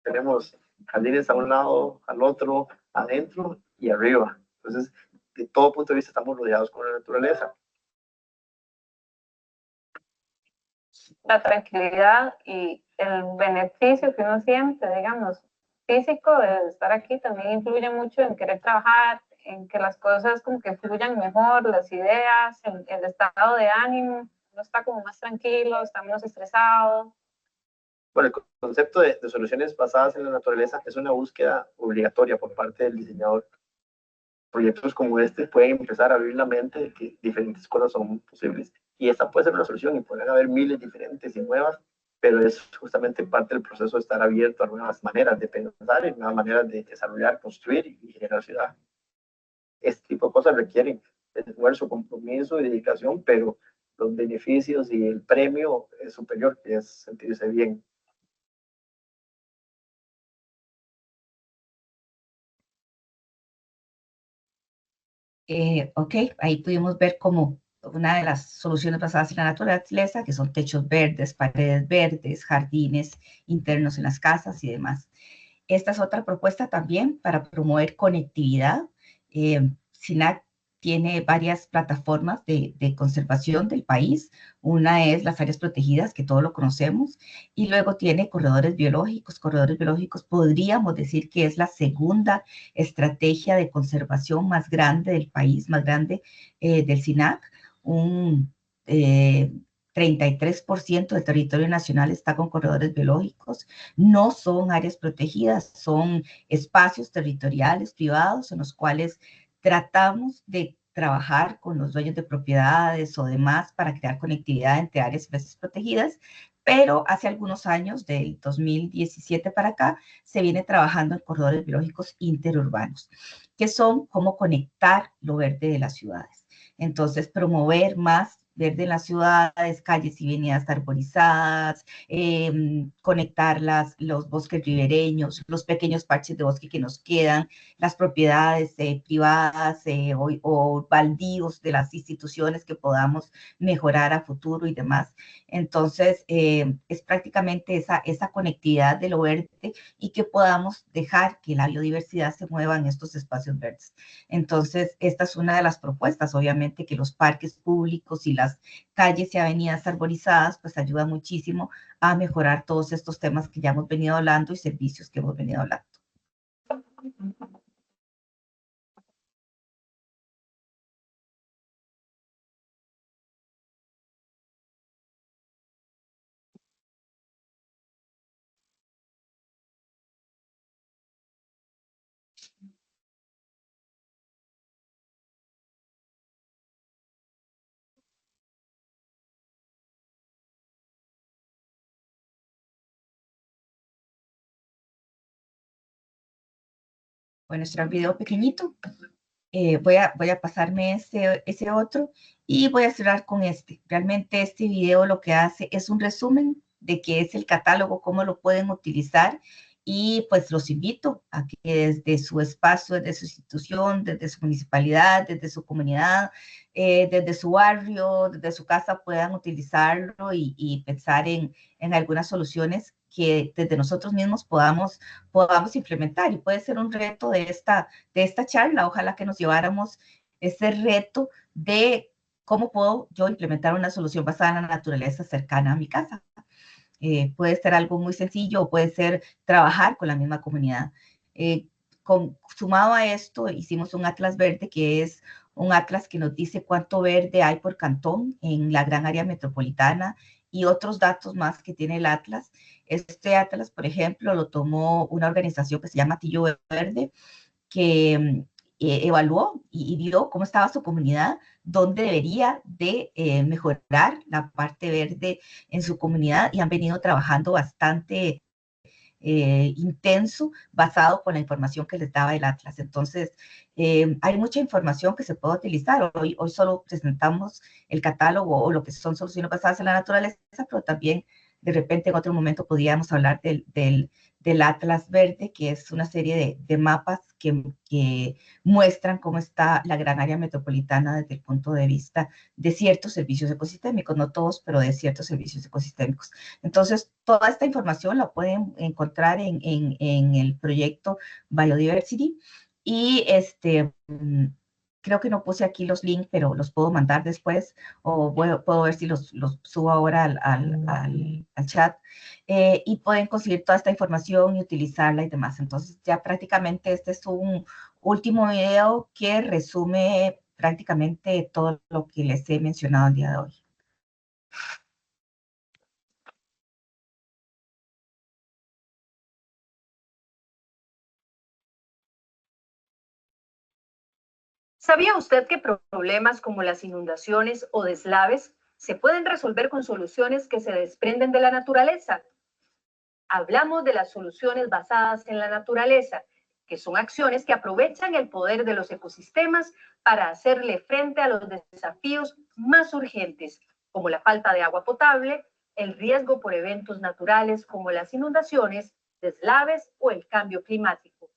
Tenemos jardines a un lado, al otro, adentro y arriba. Entonces, de todo punto de vista, estamos rodeados con la naturaleza. La tranquilidad y el beneficio que uno siente, digamos, físico de estar aquí también influye mucho en querer trabajar, en que las cosas como que fluyan mejor, las ideas, el estado de ánimo, uno está como más tranquilo, está menos estresado. Bueno, el concepto de soluciones basadas en la naturaleza es una búsqueda obligatoria por parte del diseñador. Proyectos como este pueden empezar a abrir la mente de que diferentes cosas son posibles. Y esta puede ser una solución y pueden haber miles diferentes y nuevas, pero es justamente parte del proceso de estar abierto a nuevas maneras de pensar y nuevas maneras de desarrollar, construir y generar ciudad. Este tipo de cosas requieren esfuerzo, compromiso y dedicación, pero los beneficios y el premio es superior, que es sentirse bien. Ok, ahí pudimos ver como una de las soluciones basadas en la naturaleza, que son techos verdes, paredes verdes, jardines internos en las casas y demás. Esta es otra propuesta también para promover conectividad. SINAC tiene varias plataformas de conservación del país. Una es las áreas protegidas, que todos lo conocemos, y luego tiene corredores biológicos. Corredores biológicos podríamos decir que es la segunda estrategia de conservación más grande del país, más grande del SINAC. Un 33% del territorio nacional está con corredores biológicos. No son áreas protegidas, son espacios territoriales privados en los cuales tratamos de trabajar con los dueños de propiedades o demás para crear conectividad entre áreas y especies protegidas, pero hace algunos años, del 2017 para acá, se viene trabajando en corredores biológicos interurbanos, que son cómo conectar lo verde de las ciudades. Entonces, promover más verde en las ciudades, calles y avenidas arborizadas, conectar los bosques ribereños, los pequeños parches de bosque que nos quedan, las propiedades privadas o baldíos de las instituciones que podamos mejorar a futuro y demás. Entonces, es prácticamente esa conectividad de lo verde y que podamos dejar que la biodiversidad se mueva en estos espacios verdes. Entonces, esta es una de las propuestas, obviamente, que los parques públicos y las calles y avenidas arborizadas, pues ayuda muchísimo a mejorar todos estos temas que ya hemos venido hablando y servicios que hemos venido hablando. Bueno, este era un video pequeñito. Voy a pasarme ese otro y voy a cerrar con este. Realmente este video lo que hace es un resumen de qué es el catálogo, cómo lo pueden utilizar y pues los invito a que desde su espacio, desde su institución, desde su municipalidad, desde su comunidad, desde su barrio, desde su casa puedan utilizarlo y pensar en algunas soluciones que desde nosotros mismos podamos implementar. Y puede ser un reto de esta charla, ojalá que nos lleváramos ese reto de cómo puedo yo implementar una solución basada en la naturaleza cercana a mi casa. Puede ser algo muy sencillo o puede ser trabajar con la misma comunidad. Sumado a esto, hicimos un atlas verde que es un atlas que nos dice cuánto verde hay por cantón en la gran área metropolitana y otros datos más que tiene el atlas. Este atlas, por ejemplo, lo tomó una organización que se llama Tillo Verde, que evaluó y vio cómo estaba su comunidad, dónde debería de mejorar la parte verde en su comunidad, y han venido trabajando bastante intenso basado con la información que les daba el Atlas. Entonces, hay mucha información que se puede utilizar. Hoy solo presentamos el catálogo o lo que son soluciones basadas en la naturaleza, pero también de repente en otro momento podríamos hablar del Atlas Verde, que es una serie de mapas que muestran cómo está la gran área metropolitana desde el punto de vista de ciertos servicios ecosistémicos, no todos, pero de ciertos servicios ecosistémicos. Entonces, toda esta información la pueden encontrar en el proyecto Biodiversity, y creo que no puse aquí los links, pero los puedo mandar después, o puedo ver si los subo ahora al chat, y pueden conseguir toda esta información y utilizarla y demás. Entonces, ya prácticamente este es un último video que resume prácticamente todo lo que les he mencionado el día de hoy. ¿Sabía usted que problemas como las inundaciones o deslaves se pueden resolver con soluciones que se desprenden de la naturaleza? Hablamos de las soluciones basadas en la naturaleza, que son acciones que aprovechan el poder de los ecosistemas para hacerle frente a los desafíos más urgentes, como la falta de agua potable, el riesgo por eventos naturales como las inundaciones, deslaves o el cambio climático.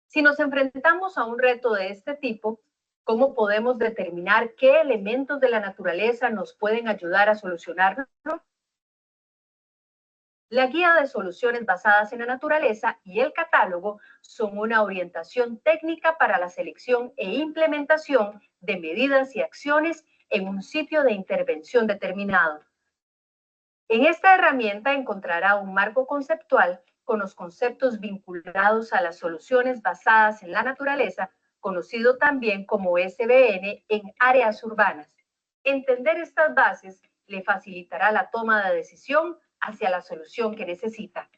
Si nos enfrentamos a un reto de este tipo, ¿cómo podemos determinar qué elementos de la naturaleza nos pueden ayudar a solucionarlo? La guía de soluciones basadas en la naturaleza y el catálogo son una orientación técnica para la selección e implementación de medidas y acciones en un sitio de intervención determinado. En esta herramienta encontrará un marco conceptual con los conceptos vinculados a las soluciones basadas en la naturaleza, conocido también como SBN en áreas urbanas. Entender estas bases le facilitará la toma de decisión hacia la solución que necesita.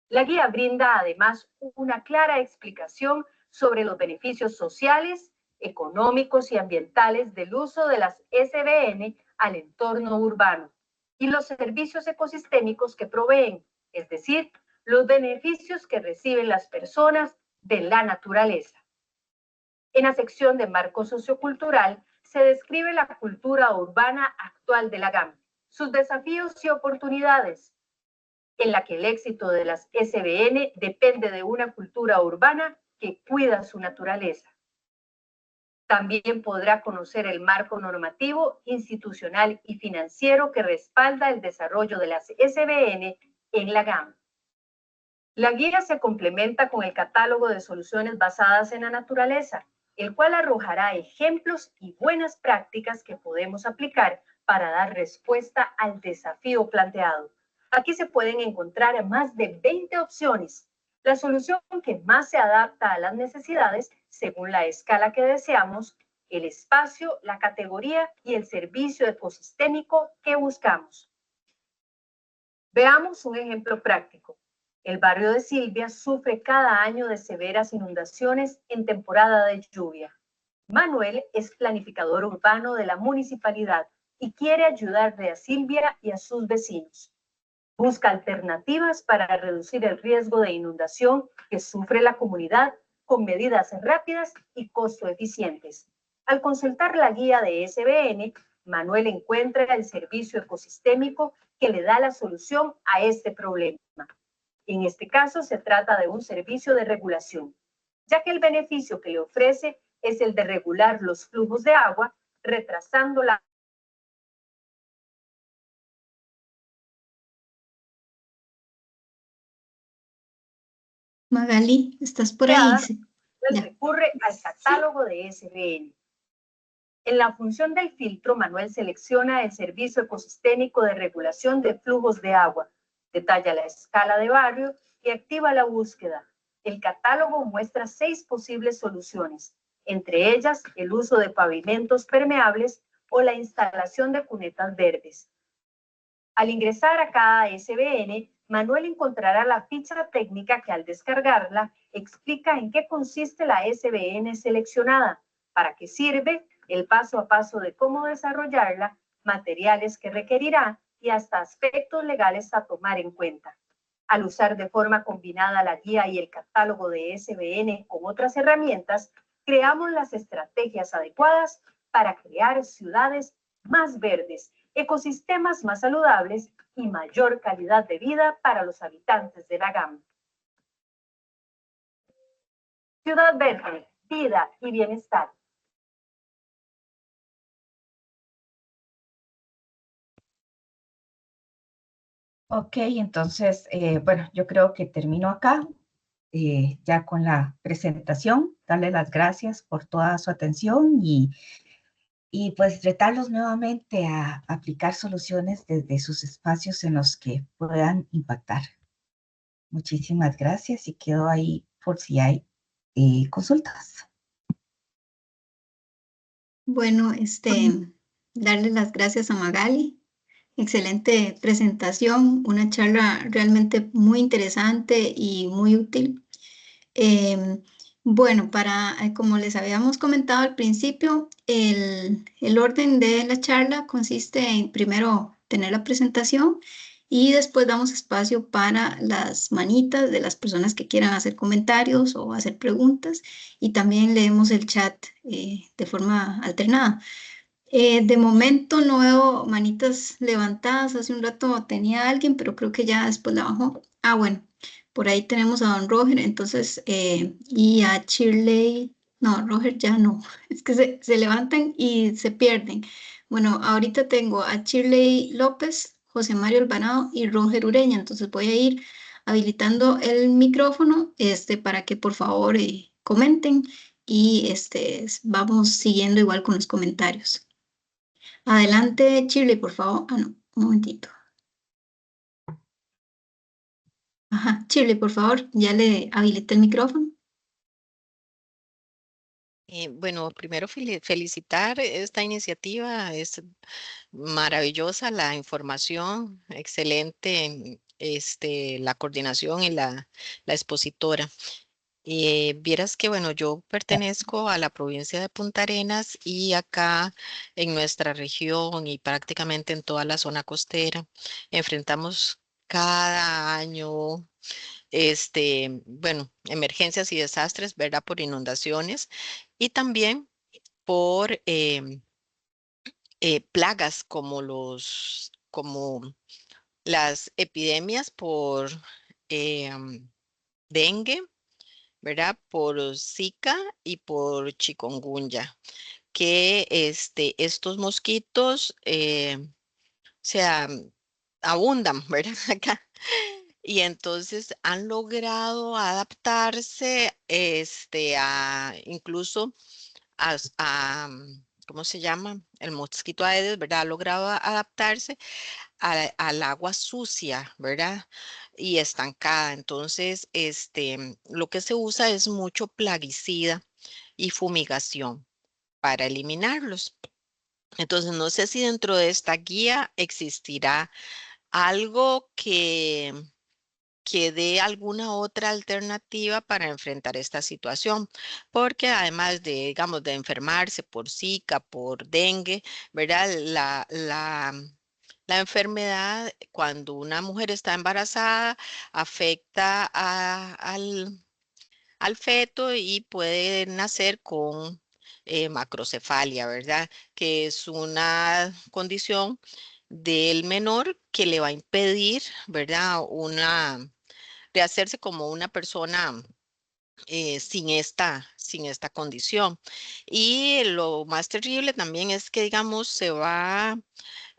La guía brinda además una clara explicación sobre los beneficios sociales, económicos y ambientales del uso de las SBN al entorno urbano y los servicios ecosistémicos que proveen, es decir, los beneficios que reciben las personas de la naturaleza. En la sección de marco sociocultural se describe la cultura urbana actual de la GAM, sus desafíos y oportunidades, en la que el éxito de las SBN depende de una cultura urbana que cuida su naturaleza. También podrá conocer el marco normativo, institucional y financiero que respalda el desarrollo de las SBN en la GAM. La guía se complementa con el catálogo de soluciones basadas en la naturaleza, el cual arrojará ejemplos y buenas prácticas que podemos aplicar para dar respuesta al desafío planteado. Aquí se pueden encontrar más de 20 opciones. La solución que más se adapta a las necesidades según la escala que deseamos, el espacio, la categoría y el servicio ecosistémico que buscamos. Veamos un ejemplo práctico. El barrio de Silvia sufre cada año de severas inundaciones en temporada de lluvia. Manuel es planificador urbano de la municipalidad y quiere ayudarle a Silvia y a sus vecinos. Busca alternativas para reducir el riesgo de inundación que sufre la comunidad con medidas rápidas y costo eficientes. Al consultar la guía de SBN, Manuel encuentra el servicio ecosistémico que le da la solución a este problema. En este caso se trata de un servicio de regulación, ya que el beneficio que le ofrece es el de regular los flujos de agua, retrasando la Magali, ¿estás por ahí? pues recurre al catálogo de SBN. En la función del filtro, Manuel selecciona el servicio ecosistémico de regulación de flujos de agua, detalla la escala de barrio y activa la búsqueda. El catálogo muestra 6 posibles soluciones, entre ellas el uso de pavimentos permeables o la instalación de cunetas verdes. Al ingresar a cada SBN, Manuel encontrará la ficha técnica que al descargarla explica en qué consiste la SBN seleccionada, para qué sirve, el paso a paso de cómo desarrollarla, materiales que requerirá y hasta aspectos legales a tomar en cuenta. Al usar de forma combinada la guía y el catálogo de SBN con otras herramientas, creamos las estrategias adecuadas para crear ciudades más verdes, ecosistemas más saludables y mayor calidad de vida para los habitantes de la GAM. Ciudad verde, vida y bienestar. Ok, entonces, bueno, yo creo que termino acá, ya con la presentación. Darle las gracias por toda su atención y pues retarlos nuevamente a aplicar soluciones desde sus espacios en los que puedan impactar. Muchísimas gracias y quedo ahí por si hay consultas. Bueno, darle las gracias a Magali. Excelente presentación, una charla realmente muy interesante y muy útil. Bueno, como les habíamos comentado al principio, el orden de la charla consiste en primero tener la presentación y después damos espacio para las manitas de las personas que quieran hacer comentarios o hacer preguntas y también leemos el chat de forma alternada. De momento no veo manitas levantadas. Hace un rato tenía alguien, pero creo que ya después la bajó. Ah, bueno, por ahí tenemos a don Roger, entonces, y a Shirley. No, Roger ya no. Es que se levantan y se pierden. Bueno, ahorita tengo a Shirley López, José Mario Alvarado y Roger Ureña. Entonces voy a ir habilitando el micrófono, para que por favor comenten y vamos siguiendo igual con los comentarios. Adelante, Shirley, por favor. Ah, no, un momentito. Ajá, Shirley, por favor, ya le habilité el micrófono. Bueno, primero felicitar esta iniciativa, es maravillosa la información, excelente la coordinación y la expositora. Vieras que, bueno, yo pertenezco a la provincia de Punta Arenas y acá en nuestra región y prácticamente en toda la zona costera enfrentamos cada año, bueno, emergencias y desastres, ¿verdad? Por inundaciones y también por plagas como las epidemias por dengue, ¿verdad? Por Zika y por chikungunya, que estos mosquitos abundan, ¿verdad? Acá. Y entonces han logrado adaptarse incluso ¿cómo se llama? El mosquito Aedes, ¿verdad? Ha logrado adaptarse al agua sucia, ¿verdad? Y estancada. Entonces, lo que se usa es mucho plaguicida y fumigación para eliminarlos. Entonces, no sé si dentro de esta guía existirá algo que dé alguna otra alternativa para enfrentar esta situación, porque además de, digamos, de enfermarse por Zika, por dengue, ¿verdad? La enfermedad, cuando una mujer está embarazada, afecta al feto y puede nacer con macrocefalia, ¿verdad? Que es una condición del menor que le va a impedir, ¿verdad? De hacerse como una persona sin esta condición. Y lo más terrible también es que, digamos,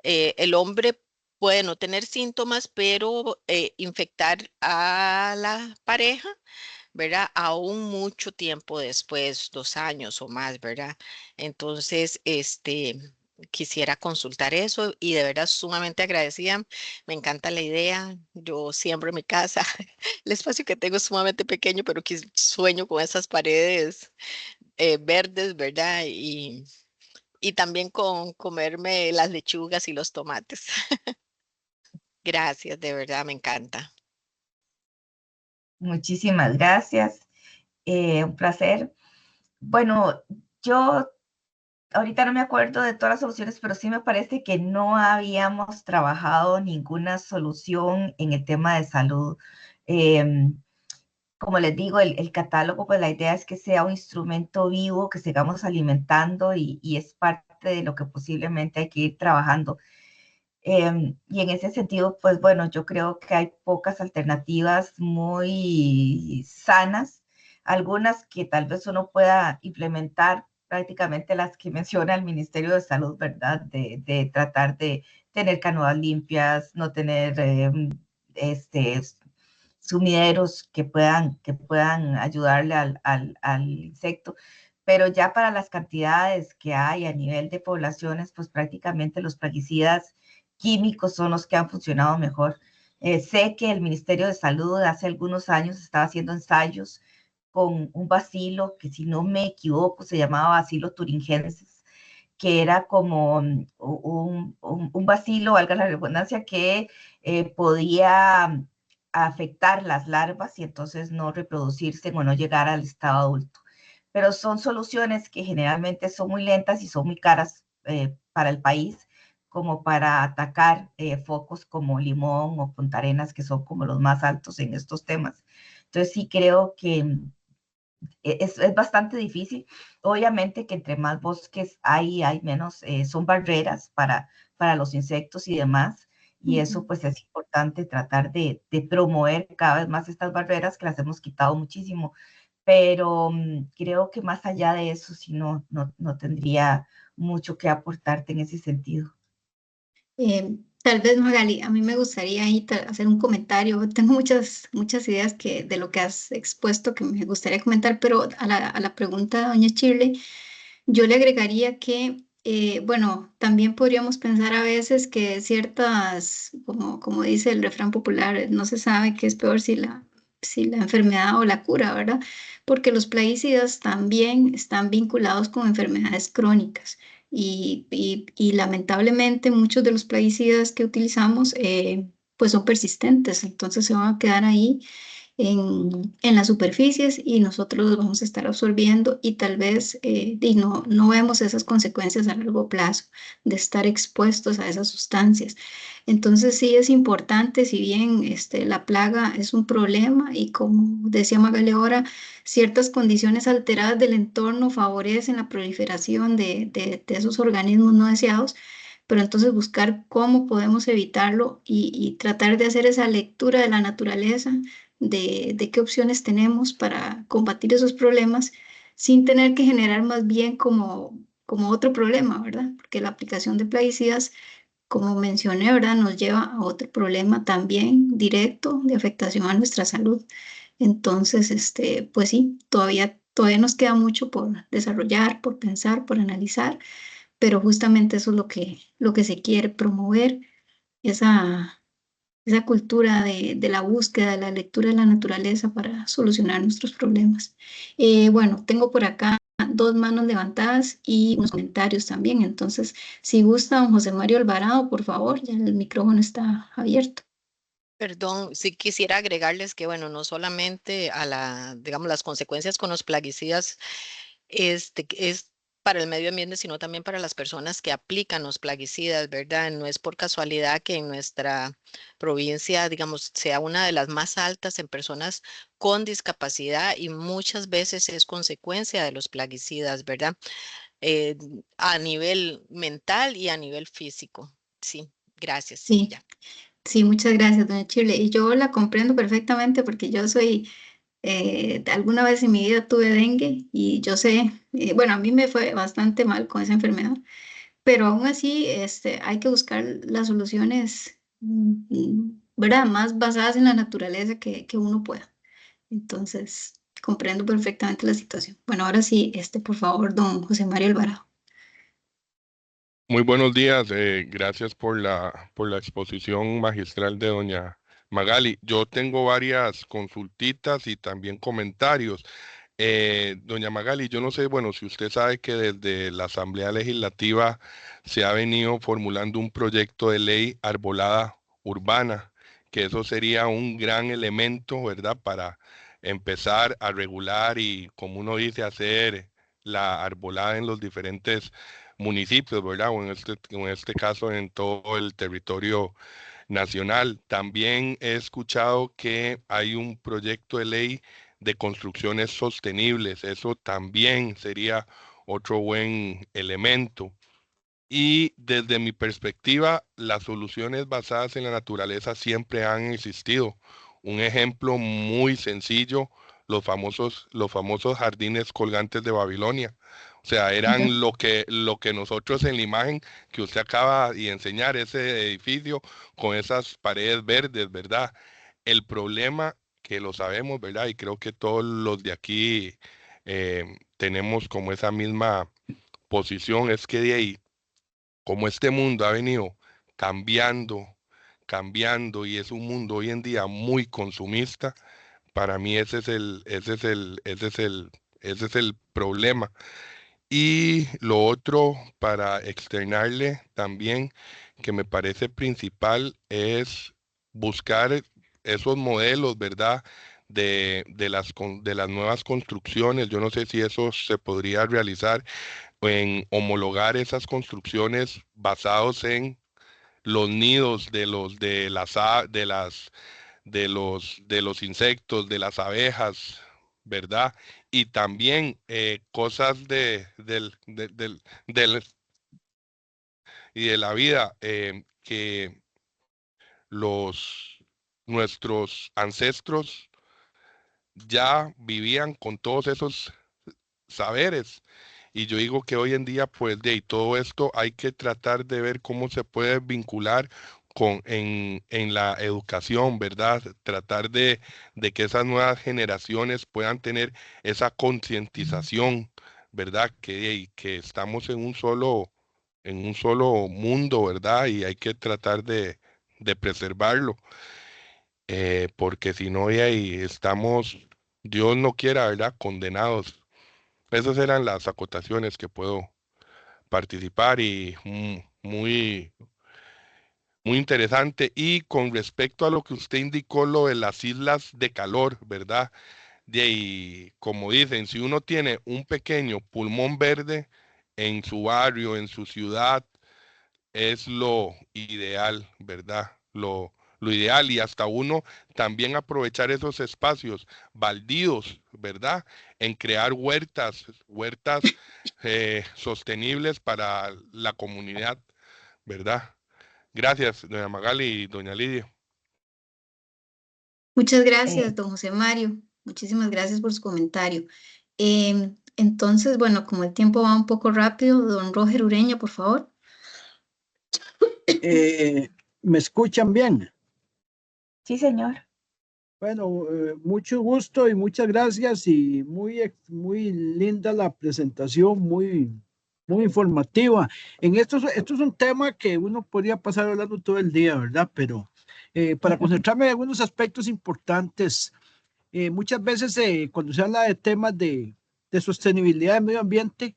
el hombre puede no tener síntomas, pero infectar a la pareja, ¿verdad? Aún mucho tiempo después, 2 años o más, ¿verdad? Entonces, quisiera consultar eso y de verdad sumamente agradecida. Me encanta la idea. Yo siembro en mi casa. El espacio que tengo es sumamente pequeño, pero sueño con esas paredes verdes, ¿verdad? Y también con comerme las lechugas y los tomates. Gracias, de verdad, me encanta. Muchísimas gracias. Un placer. Bueno, yo ahorita no me acuerdo de todas las soluciones, pero sí me parece que no habíamos trabajado ninguna solución en el tema de salud. Como les digo, el catálogo, pues la idea es que sea un instrumento vivo, que sigamos alimentando y es parte de lo que posiblemente hay que ir trabajando. Y en ese sentido, pues bueno, yo creo que hay pocas alternativas muy sanas, algunas que tal vez uno pueda implementar, prácticamente las que menciona el Ministerio de Salud, ¿verdad? De tratar de tener canoas limpias, no tener sumideros que puedan ayudarle al insecto. Pero ya para las cantidades que hay a nivel de poblaciones, pues prácticamente los plaguicidas químicos son los que han funcionado mejor. Sé que el Ministerio de Salud hace algunos años estaba haciendo ensayos con un bacilo que, si no me equivoco, se llamaba bacilo thuringiensis, que era como un bacilo, valga la redundancia, que podía afectar las larvas y entonces no reproducirse o no llegar al estado adulto. Pero son soluciones que generalmente son muy lentas y son muy caras para el país, como para atacar focos como Limón o Punta Arenas, que son como los más altos en estos temas. Entonces sí creo que es bastante difícil. Obviamente que entre más bosques hay menos, son barreras para los insectos y demás, y eso pues es importante tratar de promover cada vez más estas barreras que las hemos quitado muchísimo, pero creo que más allá de eso sí no tendría mucho que aportarte en ese sentido. Tal vez, Magali, a mí me gustaría ahí hacer un comentario. Tengo muchas ideas de lo que has expuesto que me gustaría comentar, pero a la pregunta de doña Shirley, yo le agregaría que, bueno, también podríamos pensar a veces que ciertas, como dice el refrán popular, no se sabe qué es peor si la enfermedad o la cura, ¿verdad? Porque los plaguicidas también están vinculados con enfermedades crónicas y lamentablemente muchos de los plaguicidas que utilizamos pues son persistentes, entonces se van a quedar ahí en las superficies y nosotros los vamos a estar absorbiendo y tal vez y no vemos esas consecuencias a largo plazo de estar expuestos a esas sustancias. Entonces sí es importante, si bien la plaga es un problema y como decía Magali ahora, ciertas condiciones alteradas del entorno favorecen la proliferación de esos organismos no deseados, pero entonces buscar cómo podemos evitarlo y tratar de hacer esa lectura de la naturaleza de qué opciones tenemos para combatir esos problemas sin tener que generar más bien como otro problema, ¿verdad? Porque la aplicación de plaguicidas, como mencioné, ¿verdad? Nos lleva a otro problema también directo de afectación a nuestra salud. Entonces, pues sí, todavía nos queda mucho por desarrollar, por pensar, por analizar, pero justamente eso es lo que se quiere promover, esa cultura de la búsqueda, de la lectura de la naturaleza para solucionar nuestros problemas. Bueno, tengo por acá dos manos levantadas y unos comentarios también. Entonces, si gusta, don José Mario Alvarado, por favor, ya el micrófono está abierto. Perdón, sí quisiera agregarles que, bueno, no solamente digamos, las consecuencias con los plaguicidas, para el medio ambiente, sino también para las personas que aplican los plaguicidas, ¿verdad? No es por casualidad que en nuestra provincia, digamos, sea una de las más altas en personas con discapacidad y muchas veces es consecuencia de los plaguicidas, ¿verdad? A nivel mental y a nivel físico. Sí, gracias. Sí, Ya. sí, muchas gracias, doña Chile. Y yo la comprendo perfectamente porque yo soy, alguna vez en mi vida tuve dengue y yo sé, bueno, a mí me fue bastante mal con esa enfermedad, pero aún así hay que buscar las soluciones, ¿verdad? Más basadas en la naturaleza que uno pueda. Entonces, comprendo perfectamente la situación. Bueno, ahora sí, por favor, don José Mario Alvarado. Muy buenos días, gracias por la exposición magistral de doña Magali. Yo tengo varias consultitas y también comentarios. Doña Magali, yo no sé, bueno, si usted sabe que desde la Asamblea Legislativa se ha venido formulando un proyecto de ley arbolada urbana, que eso sería un gran elemento, ¿verdad?, para empezar a regular y, como uno dice, hacer la arbolada en los diferentes municipios, ¿verdad? O en este caso en todo el territorio nacional. También he escuchado que hay un proyecto de ley de construcciones sostenibles. Eso también sería otro buen elemento. Y desde mi perspectiva, las soluciones basadas en la naturaleza siempre han existido. Un ejemplo muy sencillo, los famosos jardines colgantes de Babilonia. O sea, eran lo que nosotros en la imagen que usted acaba de enseñar, ese edificio con esas paredes verdes, ¿verdad? El problema que lo sabemos, ¿verdad? Y creo que todos los de aquí tenemos como esa misma posición, es que de ahí como este mundo ha venido cambiando, cambiando y es un mundo hoy en día muy consumista, para mí ese es el problema. Y lo otro para externarle también que me parece principal es buscar esos modelos, ¿verdad? De las nuevas construcciones. Yo no sé si eso se podría realizar en homologar esas construcciones basados en los nidos de los de las a- de los insectos, de las abejas, ¿verdad? Y también cosas del- y de la vida que los nuestros ancestros ya vivían con todos esos saberes. Y yo digo que hoy en día, pues de ahí, todo esto hay que tratar de ver cómo se puede vincular en la educación, ¿verdad? Tratar de que esas nuevas generaciones puedan tener esa concientización, ¿verdad? Que estamos en un solo mundo, ¿verdad? Y hay que tratar de preservarlo, porque si no, de ahí estamos, Dios no quiera, ¿verdad? Condenados. Esas eran las acotaciones que puedo participar y muy interesante. Y con respecto a lo que usted indicó, lo de las islas de calor, ¿verdad? De ahí, como dicen, si uno tiene un pequeño pulmón verde en su barrio, en su ciudad, es lo ideal, ¿verdad? Lo ideal y hasta uno también aprovechar esos espacios baldíos, ¿verdad? En crear huertas sostenibles para la comunidad, ¿verdad? Gracias, doña Magali y doña Lidia. Muchas Eh, gracias, don José Mario. Muchísimas gracias por su comentario. Entonces, bueno, como el tiempo va un poco rápido, don Roger Ureña, por favor. ¿Me escuchan bien? sí, señor. Bueno, mucho gusto y muchas gracias y muy linda la presentación, muy informativa. Esto es un tema que uno podría pasar hablando todo el día, ¿verdad? Pero para concentrarme en algunos aspectos importantes, muchas veces cuando se habla de temas de sostenibilidad del medio ambiente,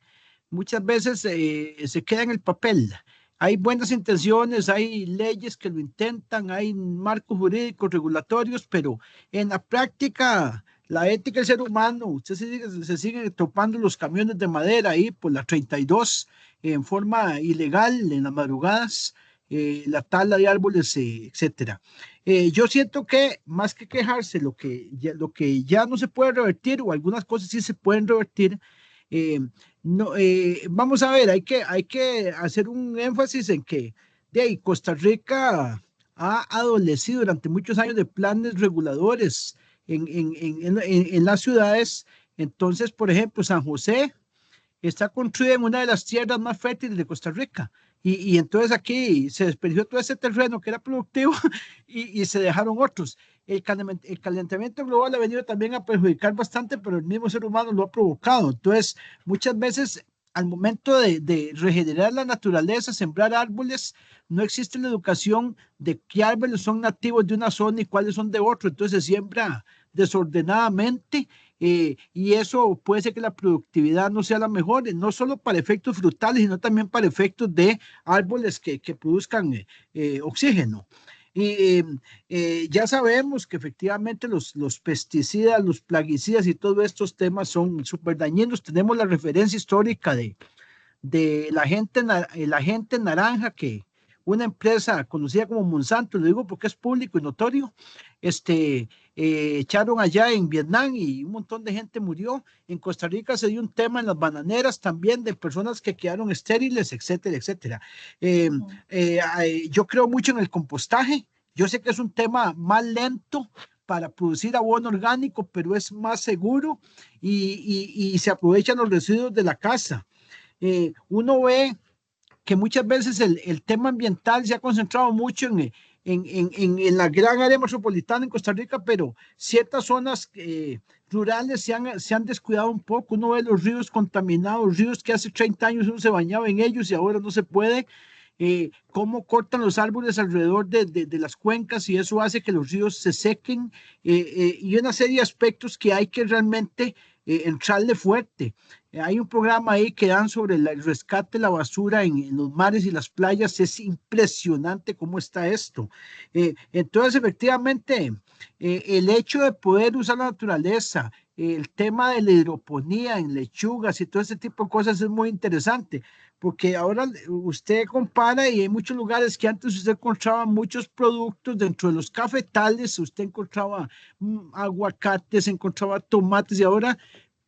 muchas veces se queda en el papel. Hay buenas intenciones, hay leyes que lo intentan, hay marcos jurídicos regulatorios, pero en la práctica la ética del ser humano, usted se sigue topando los camiones de madera ahí por la 32 en forma ilegal en las madrugadas, la tala de árboles, etcétera. Yo siento que más que quejarse, lo que ya no se puede revertir, o algunas cosas sí se pueden revertir, no, vamos a ver, hay que hacer un énfasis en que de ahí, Costa Rica ha adolecido durante muchos años de planes reguladores en las ciudades. Entonces, por ejemplo, San José está construida en una de las tierras más fértiles de Costa Rica. Y entonces aquí se desperdició todo ese terreno que era productivo y se dejaron otros. El calentamiento global ha venido también a perjudicar bastante, pero el mismo ser humano lo ha provocado. Entonces, muchas veces al momento de regenerar la naturaleza, sembrar árboles, no existe la educación de qué árboles son nativos de una zona y cuáles son de otro. Entonces se siembra desordenadamente, y eso puede ser que la productividad no sea la mejor, no solo para efectos frutales, sino también para efectos de árboles que produzcan oxígeno. Y ya sabemos que efectivamente los pesticidas, los plaguicidas y todos estos temas son súper dañinos. Tenemos la referencia histórica de la gente naranja, que una empresa conocida como Monsanto, lo digo porque es público y notorio, echaron allá en Vietnam y un montón de gente murió. En Costa Rica se dio un tema en las bananeras también de personas que quedaron estériles, etcétera, etcétera. Yo creo mucho en el compostaje. Yo sé que es un tema más lento para producir abono orgánico, pero es más seguro y se aprovechan los residuos de la casa. Uno ve que muchas veces el tema ambiental se ha concentrado mucho en la gran área metropolitana en Costa Rica, pero ciertas zonas rurales se han descuidado un poco. Uno ve los ríos contaminados, ríos que hace 30 años uno se bañaba en ellos y ahora no se puede. Cómo cortan los árboles alrededor de las cuencas y eso hace que los ríos se sequen, y una serie de aspectos que hay que realmente entrarle fuerte. Hay un programa ahí que dan sobre el rescate de la basura en los mares y las playas. Es impresionante cómo está esto. Entonces, efectivamente, el hecho de poder usar la naturaleza, el tema de la hidroponía en lechugas y todo ese tipo de cosas es muy interesante, porque ahora usted compara y hay muchos lugares que antes usted encontraba muchos productos dentro de los cafetales, usted encontraba aguacates, encontraba tomates, y ahora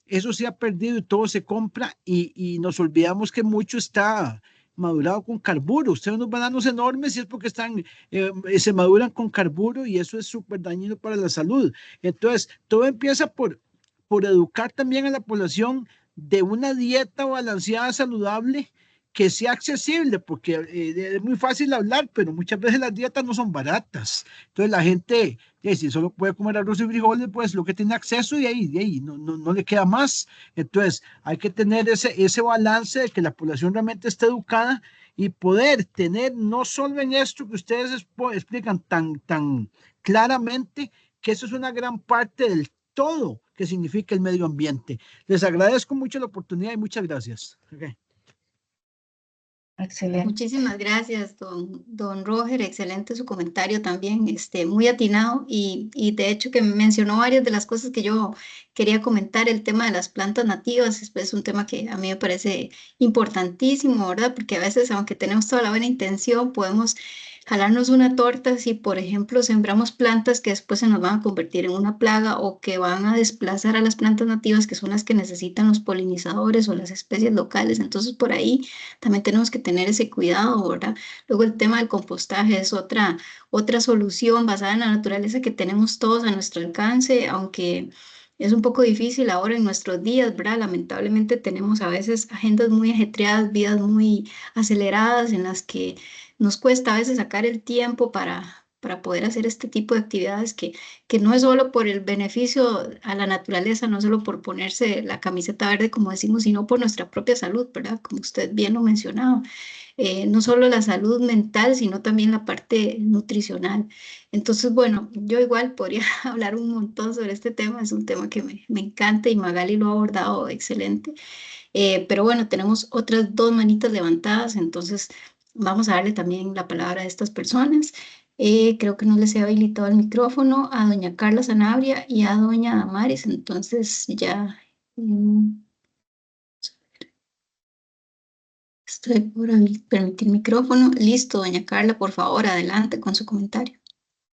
eso se ha perdido y todo se compra, y nos olvidamos que mucho está madurado con carburo. Usted ve unos bananos enormes y es porque se maduran con carburo, y eso es súper dañino para la salud. Entonces, todo empieza por educar también a la población de una dieta balanceada, saludable, que sea accesible, porque es muy fácil hablar, pero muchas veces las dietas no son baratas. Entonces la gente, si solo puede comer arroz y frijoles, pues lo que tiene acceso, y ahí no le queda más. Entonces hay que tener ese balance de que la población realmente esté educada y poder tener, no solo en esto que ustedes explican tan claramente, que eso es una gran parte del todo que significa el medio ambiente. Les agradezco mucho la oportunidad y muchas gracias. Okay. Excelente. Muchísimas gracias, don Roger. Excelente su comentario también, muy atinado, y de hecho que mencionó varias de las cosas que yo quería comentar. El tema de las plantas nativas es un tema que a mí me parece importantísimo, ¿verdad? Porque a veces, aunque tenemos toda la buena intención, podemos jalarnos una torta si, por ejemplo, sembramos plantas que después se nos van a convertir en una plaga o que van a desplazar a las plantas nativas, que son las que necesitan los polinizadores o las especies locales. Entonces, por ahí también tenemos que tener ese cuidado, ¿verdad? Luego el tema del compostaje es otra solución basada en la naturaleza que tenemos todos a nuestro alcance, aunque es un poco difícil ahora en nuestros días, ¿verdad? Lamentablemente tenemos a veces agendas muy ajetreadas, vidas muy aceleradas, en las que nos cuesta a veces sacar el tiempo para poder hacer este tipo de actividades que no es solo por el beneficio a la naturaleza, no solo por ponerse la camiseta verde, como decimos, sino por nuestra propia salud, ¿verdad? Como usted bien lo mencionaba. No solo la salud mental, sino también la parte nutricional. Entonces, bueno, yo igual podría hablar un montón sobre este tema. Es un tema que me encanta y Magali lo ha abordado excelente. Pero bueno, tenemos otras dos manitas levantadas, entonces vamos a darle también la palabra a estas personas. Creo que no les he habilitado el micrófono a doña Carla Sanabria y a doña Damaris, entonces ya estoy por permitir micrófono. Listo, doña Carla, por favor, adelante con su comentario.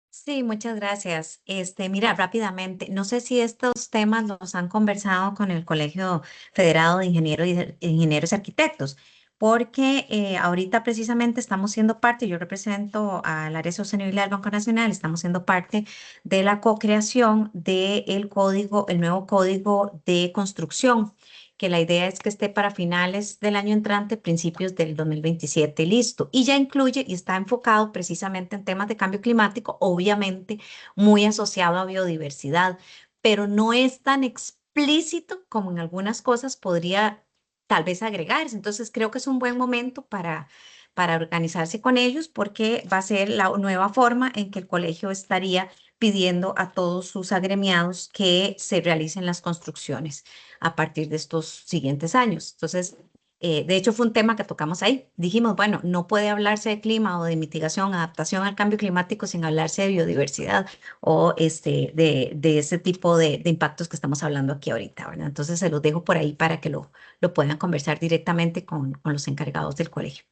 Sí, muchas gracias. Mira, rápidamente, no sé si estos temas los han conversado con el Colegio Federado de Ingenieros y Arquitectos, porque ahorita precisamente estamos siendo parte, yo represento al área de sostenibilidad del Banco Nacional, estamos siendo parte de la co-creación del código, el nuevo código de construcción, que la idea es que esté para finales del año entrante, principios del 2027, listo. Y ya incluye y está enfocado precisamente en temas de cambio climático, obviamente muy asociado a biodiversidad, pero no es tan explícito como en algunas cosas podría tal vez agregarse. Entonces creo que es un buen momento para organizarse con ellos porque va a ser la nueva forma en que el colegio estaría pidiendo a todos sus agremiados que se realicen las construcciones a partir de estos siguientes años. Entonces, de hecho, fue un tema que tocamos ahí. Dijimos, bueno, no puede hablarse de clima o de mitigación, adaptación al cambio climático sin hablarse de biodiversidad o de ese tipo de impactos que estamos hablando aquí ahorita, ¿verdad? Entonces, se los dejo por ahí para que lo puedan conversar directamente con los encargados del colegio.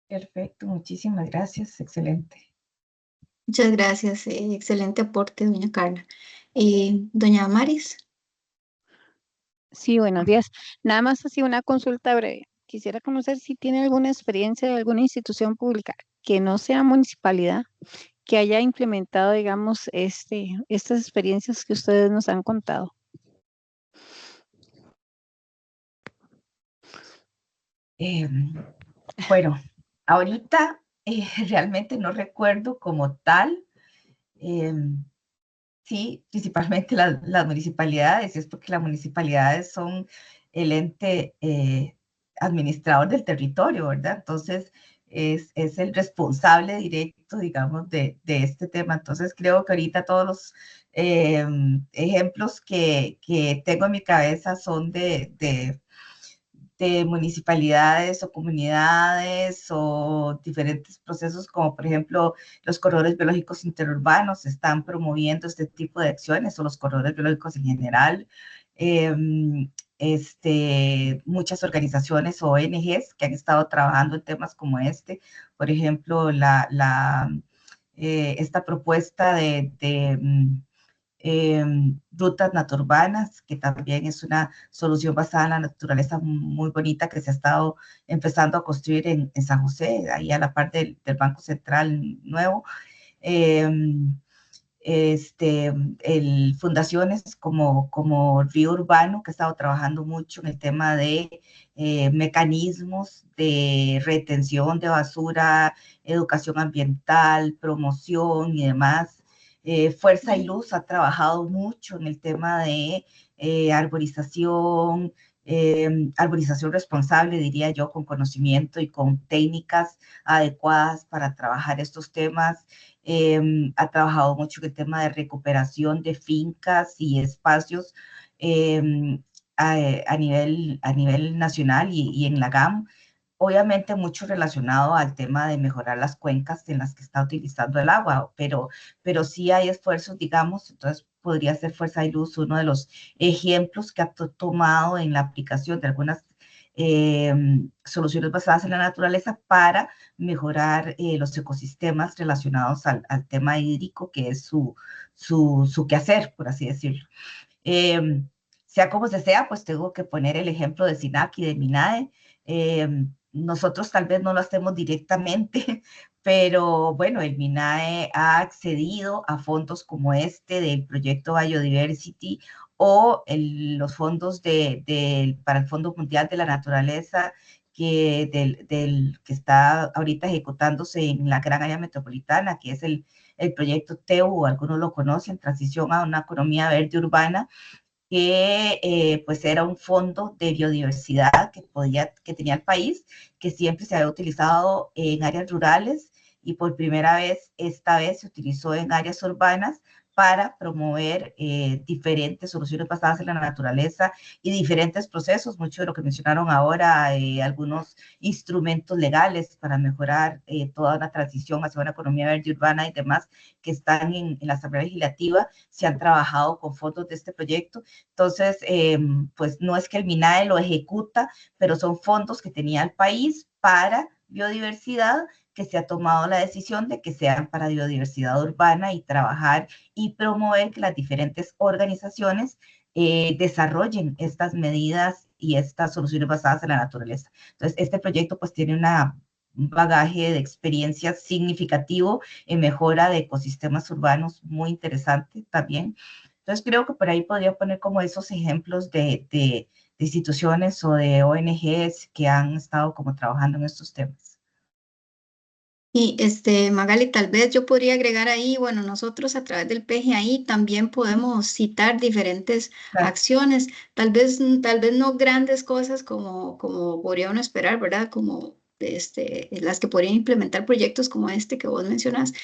Perfecto, muchísimas gracias, excelente. Muchas gracias, excelente aporte, doña Carla. Doña Maris. Sí, buenos días. Nada más así una consulta breve. Quisiera conocer si tiene alguna experiencia de alguna institución pública que no sea municipalidad, que haya implementado, digamos, estas experiencias que ustedes nos han contado. Bueno, ahorita realmente no recuerdo como tal. Sí, principalmente las municipalidades, y es porque las municipalidades son el ente administrador del territorio, ¿verdad? Entonces, es el responsable directo, digamos, de este tema. Entonces, creo que ahorita todos los ejemplos que tengo en mi cabeza son de municipalidades o comunidades o diferentes procesos, como por ejemplo los corredores biológicos interurbanos están promoviendo este tipo de acciones, o los corredores biológicos en general. Muchas organizaciones o ONGs que han estado trabajando en temas como este, por ejemplo, esta propuesta de rutas natururbanas, que también es una solución basada en la naturaleza muy bonita que se ha estado empezando a construir en San José, ahí a la par del Banco Central nuevo. Fundaciones como Río Urbano, que ha estado trabajando mucho en el tema de mecanismos de retención de basura, educación ambiental, promoción y demás. Fuerza y Luz ha trabajado mucho en el tema de arborización, arborización responsable, diría yo, con conocimiento y con técnicas adecuadas para trabajar estos temas. Ha trabajado mucho en el tema de recuperación de fincas y espacios a nivel nacional y en la GAM. Obviamente mucho relacionado al tema de mejorar las cuencas en las que está utilizando el agua, pero sí hay esfuerzos, digamos. Entonces podría ser Fuerza y Luz uno de los ejemplos que ha tomado en la aplicación de algunas soluciones basadas en la naturaleza para mejorar los ecosistemas relacionados al tema hídrico, que es su quehacer, por así decirlo. Sea como sea, pues tengo que poner el ejemplo de SINAC y de MINAE. Nosotros tal vez no lo hacemos directamente, pero bueno, el MINAE ha accedido a fondos como este del proyecto Biodiversity o los fondos para el Fondo Mundial de la Naturaleza, que está ahorita ejecutándose en la gran área metropolitana, que es el proyecto TEU, algunos lo conocen, Transición a una Economía Verde Urbana, que pues era un fondo de biodiversidad que tenía el país, que siempre se había utilizado en áreas rurales y por primera vez, esta vez se utilizó en áreas urbanas para promover diferentes soluciones basadas en la naturaleza y diferentes procesos, mucho de lo que mencionaron ahora, algunos instrumentos legales para mejorar toda una transición hacia una economía verde urbana y demás que están en la Asamblea Legislativa, se han trabajado con fondos de este proyecto. Entonces, pues no es que el MINAE lo ejecuta, pero son fondos que tenía el país para biodiversidad, que se ha tomado la decisión de que sean para biodiversidad urbana y trabajar y promover que las diferentes organizaciones desarrollen estas medidas y estas soluciones basadas en la naturaleza. Entonces, este proyecto pues tiene un bagaje de experiencia significativo en mejora de ecosistemas urbanos muy interesante también. Entonces, creo que por ahí podría poner como esos ejemplos de instituciones o de ONGs que han estado como trabajando en estos temas. Y Magali, tal vez yo podría agregar ahí, bueno, nosotros a través del PGI también podemos citar diferentes acciones, tal vez no grandes cosas como podría uno esperar, ¿verdad? Como las que podrían implementar proyectos como este que vos mencionas,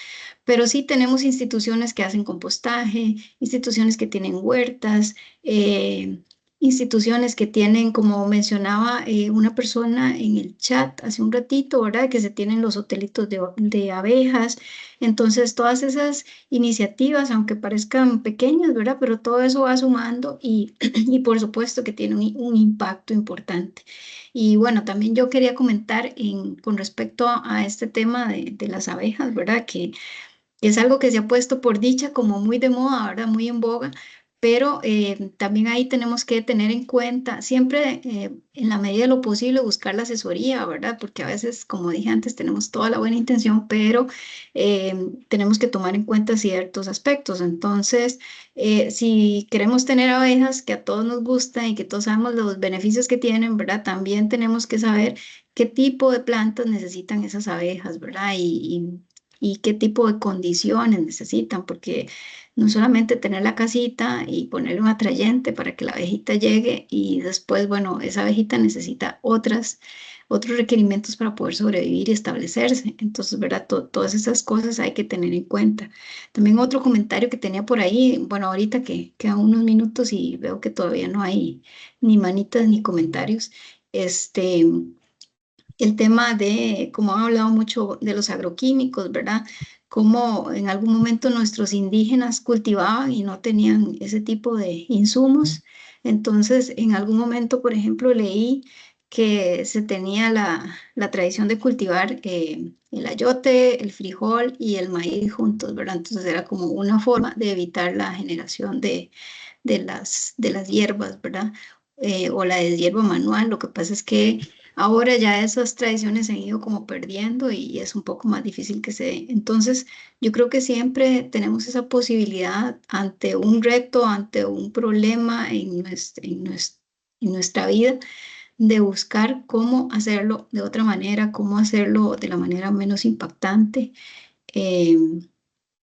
pero sí tenemos instituciones que hacen compostaje, instituciones que tienen huertas, instituciones que tienen, como mencionaba una persona en el chat hace un ratito, ¿verdad? Que se tienen los hotelitos de abejas. Entonces, todas esas iniciativas, aunque parezcan pequeñas, ¿verdad? Pero todo eso va sumando y, y por supuesto que tiene un impacto importante. Y bueno, también yo quería comentar con respecto a este tema de las abejas, ¿verdad? Que es algo que se ha puesto por dicha como muy de moda, ¿verdad? Muy en boga, pero también ahí tenemos que tener en cuenta, siempre en la medida de lo posible, buscar la asesoría, ¿verdad? Porque a veces, como dije antes, tenemos toda la buena intención, pero tenemos que tomar en cuenta ciertos aspectos. Entonces, si queremos tener abejas que a todos nos gustan y que todos sabemos los beneficios que tienen, ¿verdad? También tenemos que saber qué tipo de plantas necesitan esas abejas, ¿verdad? Y qué tipo de condiciones necesitan, porque no solamente tener la casita y ponerle un atrayente para que la abejita llegue y después, bueno, esa abejita necesita otros requerimientos para poder sobrevivir y establecerse. Entonces, ¿verdad? Todas esas cosas hay que tener en cuenta. También otro comentario que tenía por ahí, bueno, ahorita que quedan unos minutos y veo que todavía no hay ni manitas ni comentarios, el tema de, como han hablado mucho de los agroquímicos, ¿verdad? Cómo en algún momento nuestros indígenas cultivaban y no tenían ese tipo de insumos. Entonces, en algún momento, por ejemplo, leí que se tenía la tradición de cultivar el ayote, el frijol y el maíz juntos, ¿verdad? Entonces era como una forma de evitar la generación de las hierbas, ¿verdad? O la deshierva manual. Lo que pasa es que ahora ya esas tradiciones se han ido como perdiendo y es un poco más difícil que se dé. Entonces, yo creo que siempre tenemos esa posibilidad ante un reto, ante un problema en nuestra vida, de buscar cómo hacerlo de otra manera, cómo hacerlo de la manera menos impactante. eh,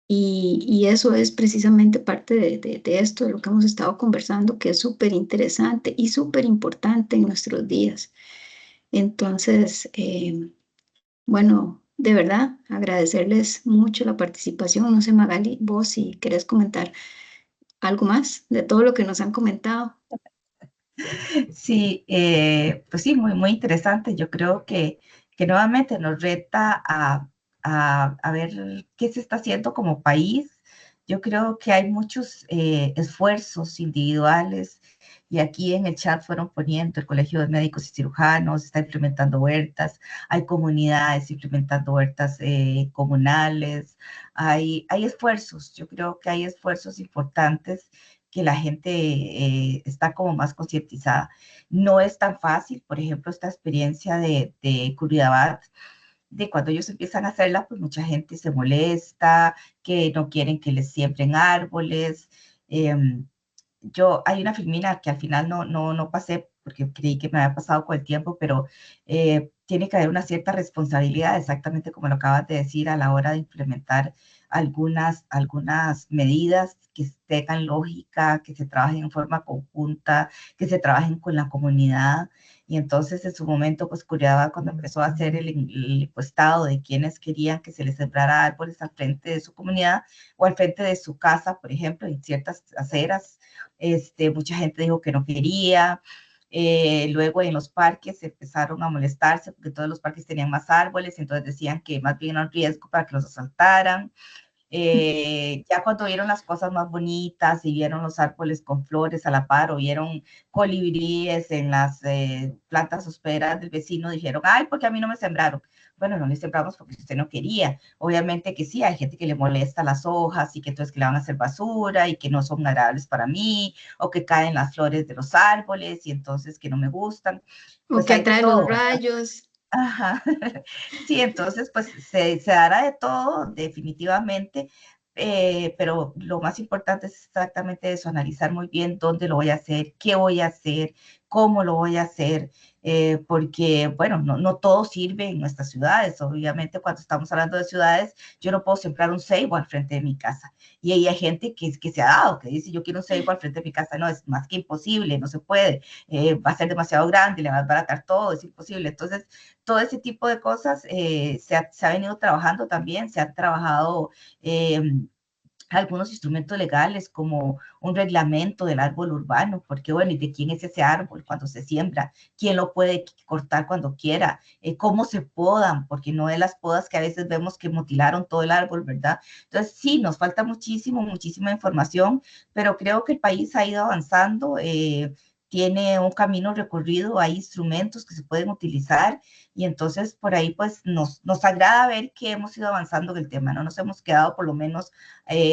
y eso es precisamente parte de esto, de lo que hemos estado conversando, que es súper interesante y súper importante en nuestros días. Entonces, bueno, de verdad, agradecerles mucho la participación. No sé, Magali, vos si querés comentar algo más de todo lo que nos han comentado. Sí, pues sí, muy, muy interesante. Yo creo que nuevamente nos reta a ver qué se está haciendo como país. Yo creo que hay muchos esfuerzos individuales y aquí en el chat fueron poniendo el Colegio de Médicos y Cirujanos, está implementando huertas, hay comunidades implementando huertas comunales, hay esfuerzos, yo creo que hay esfuerzos importantes que la gente está como más concientizada. No es tan fácil, por ejemplo, esta experiencia de Curridabat, de cuando ellos empiezan a hacerla, pues mucha gente se molesta, que no quieren que les siembren árboles. Hay una filmina que al final no pasé porque creí que me había pasado con el tiempo, pero tiene que haber una cierta responsabilidad, exactamente como lo acabas de decir, a la hora de implementar algunas medidas que tengan lógica, que se trabajen en forma conjunta, que se trabajen con la comunidad. Y entonces en su momento, pues Curridabat, cuando empezó a hacer el encuestado de quienes querían que se les sembrara árboles al frente de su comunidad o al frente de su casa, por ejemplo, en ciertas aceras, mucha gente dijo que no quería. Luego en los parques empezaron a molestarse porque todos los parques tenían más árboles, entonces decían que más bien era un riesgo para que los asaltaran. Ya cuando vieron las cosas más bonitas y vieron los árboles con flores a la par o vieron colibríes en las plantas hospederas del vecino, dijeron, ay, ¿por qué a mí no me sembraron? Bueno, no le sembramos porque usted no quería. Obviamente que sí, hay gente que le molesta las hojas y que entonces que le van a hacer basura y que no son agradables para mí, o que caen las flores de los árboles y entonces que no me gustan. Pues o que atrae los rayos. Ajá, sí, entonces pues se dará de todo definitivamente, pero lo más importante es exactamente eso, analizar muy bien dónde lo voy a hacer, qué voy a hacer, cómo lo voy a hacer, porque bueno, no todo sirve en nuestras ciudades. Obviamente cuando estamos hablando de ciudades, yo no puedo sembrar un ceibo al frente de mi casa, y ahí hay gente que se ha dado, que dice yo quiero un ceibo al frente de mi casa, no, es más que imposible, no se puede, va a ser demasiado grande, le va a baratar todo, es imposible. Entonces todo ese tipo de cosas se ha venido trabajando también, se han trabajado algunos instrumentos legales como un reglamento del árbol urbano, porque bueno, ¿y de quién es ese árbol cuando se siembra? ¿Quién lo puede cortar cuando quiera? ¿Cómo se podan? Porque no es las podas que a veces vemos que mutilaron todo el árbol, ¿verdad? Entonces sí, nos falta muchísima información, pero creo que el país ha ido avanzando, tiene un camino recorrido, hay instrumentos que se pueden utilizar y entonces por ahí pues nos agrada ver que hemos ido avanzando en el tema, no nos hemos quedado por lo menos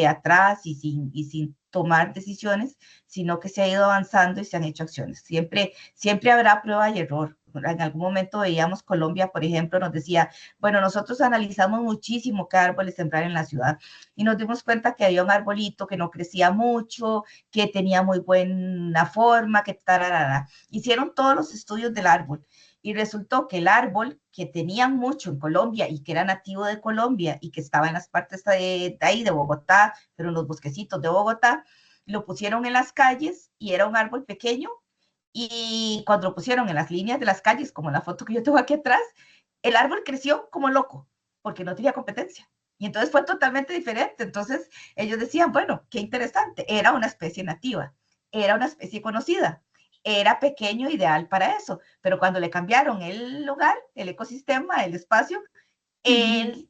atrás y sin tomar decisiones, sino que se ha ido avanzando y se han hecho acciones. Siempre habrá prueba y error. En algún momento veíamos Colombia, por ejemplo, nos decía, bueno, nosotros analizamos muchísimo qué árboles sembrar en la ciudad y nos dimos cuenta que había un arbolito que no crecía mucho, que tenía muy buena forma, que tararara. Hicieron todos los estudios del árbol y resultó que el árbol que tenían mucho en Colombia y que era nativo de Colombia y que estaba en las partes de ahí, de Bogotá, pero en los bosquecitos de Bogotá, lo pusieron en las calles y era un árbol pequeño, y cuando lo pusieron en las líneas de las calles, como la foto que yo tengo aquí atrás, el árbol creció como loco, porque no tenía competencia. Y entonces fue totalmente diferente. Entonces ellos decían, bueno, qué interesante, era una especie nativa, era una especie conocida, era pequeño, ideal para eso, pero cuando le cambiaron el lugar, el ecosistema, el espacio, él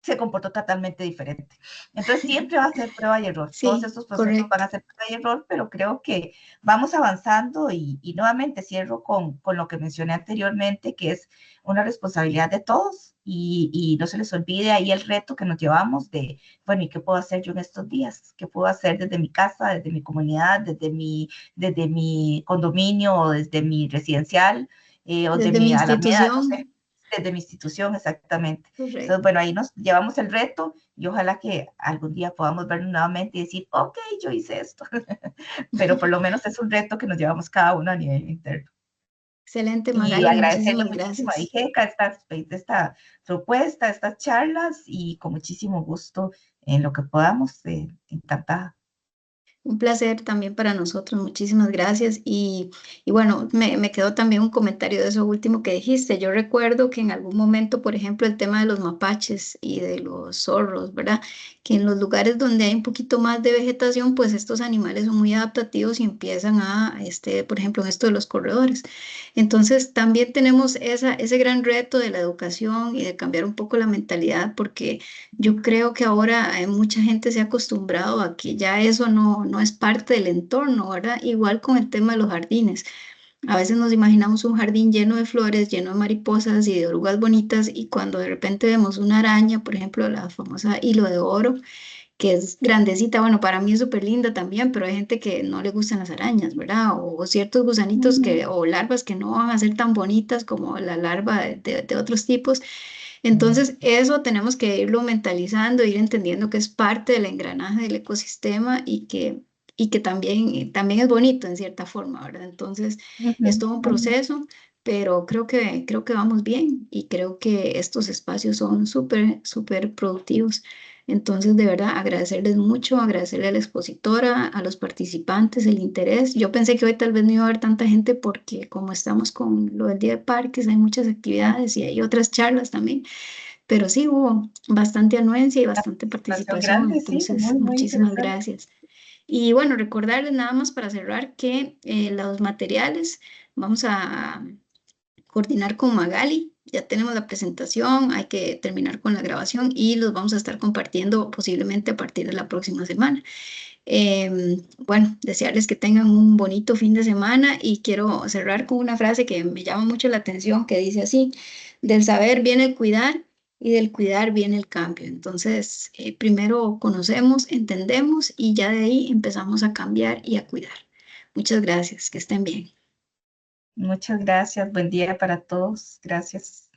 se comportó totalmente diferente. Entonces siempre va a ser prueba y error. Sí, todos estos procesos van a ser prueba y error, pero creo que vamos avanzando y nuevamente cierro con lo que mencioné anteriormente, que es una responsabilidad de todos y no se les olvide ahí el reto que nos llevamos de, bueno, ¿y qué puedo hacer yo en estos días? ¿Qué puedo hacer desde mi casa, desde mi comunidad, desde mi condominio o desde mi residencial o desde de mi alameda, no sé? Desde mi institución, exactamente. Correcto. Entonces, bueno, ahí nos llevamos el reto y ojalá que algún día podamos vernos nuevamente y decir, ok, yo hice esto. Pero por lo menos es un reto que nos llevamos cada uno a nivel interno. Excelente, Magali. Y agradecerle muchísimo a gracias. IGECA esta propuesta, estas charlas y con muchísimo gusto en lo que podamos. Encantada. Un placer también para nosotros, muchísimas gracias. Y bueno, me quedó también un comentario de eso último que dijiste. Yo recuerdo que en algún momento, por ejemplo, el tema de los mapaches y de los zorros, ¿verdad? Que en los lugares donde hay un poquito más de vegetación, pues estos animales son muy adaptativos y empiezan a, por ejemplo, en esto de los corredores. Entonces, también tenemos ese gran reto de la educación y de cambiar un poco la mentalidad, porque yo creo que ahora mucha gente se ha acostumbrado a que ya eso no es parte del entorno, ¿verdad? Igual con el tema de los jardines. A veces nos imaginamos un jardín lleno de flores, lleno de mariposas y de orugas bonitas, y cuando de repente vemos una araña, por ejemplo, la famosa hilo de oro, que es grandecita, bueno, para mí es súper linda también, pero hay gente que no le gustan las arañas, ¿verdad? O ciertos gusanitos o larvas que no van a ser tan bonitas como la larva de otros tipos. Entonces, eso tenemos que irlo mentalizando, ir entendiendo que es parte del engranaje del ecosistema y que y que también es bonito en cierta forma, ¿verdad? Entonces, es todo un proceso, pero creo que vamos bien y creo que estos espacios son súper, súper productivos. Entonces, de verdad, agradecerles mucho, agradecerle a la expositora, a los participantes, el interés. Yo pensé que hoy tal vez no iba a haber tanta gente porque como estamos con lo del Día de Parques, hay muchas actividades y hay otras charlas también, pero sí hubo bastante anuencia y bastante participación, grande, sí, entonces muy muchísimas interesante. gracias. Y bueno, recordarles nada más para cerrar que los materiales vamos a coordinar con Magali. Ya tenemos la presentación, hay que terminar con la grabación y los vamos a estar compartiendo posiblemente a partir de la próxima semana. Bueno, desearles que tengan un bonito fin de semana y quiero cerrar con una frase que me llama mucho la atención que dice así: del saber viene el cuidar y del cuidar viene el cambio. Entonces, primero conocemos, entendemos y ya de ahí empezamos a cambiar y a cuidar. Muchas gracias, que estén bien. Muchas gracias, buen día para todos. Gracias.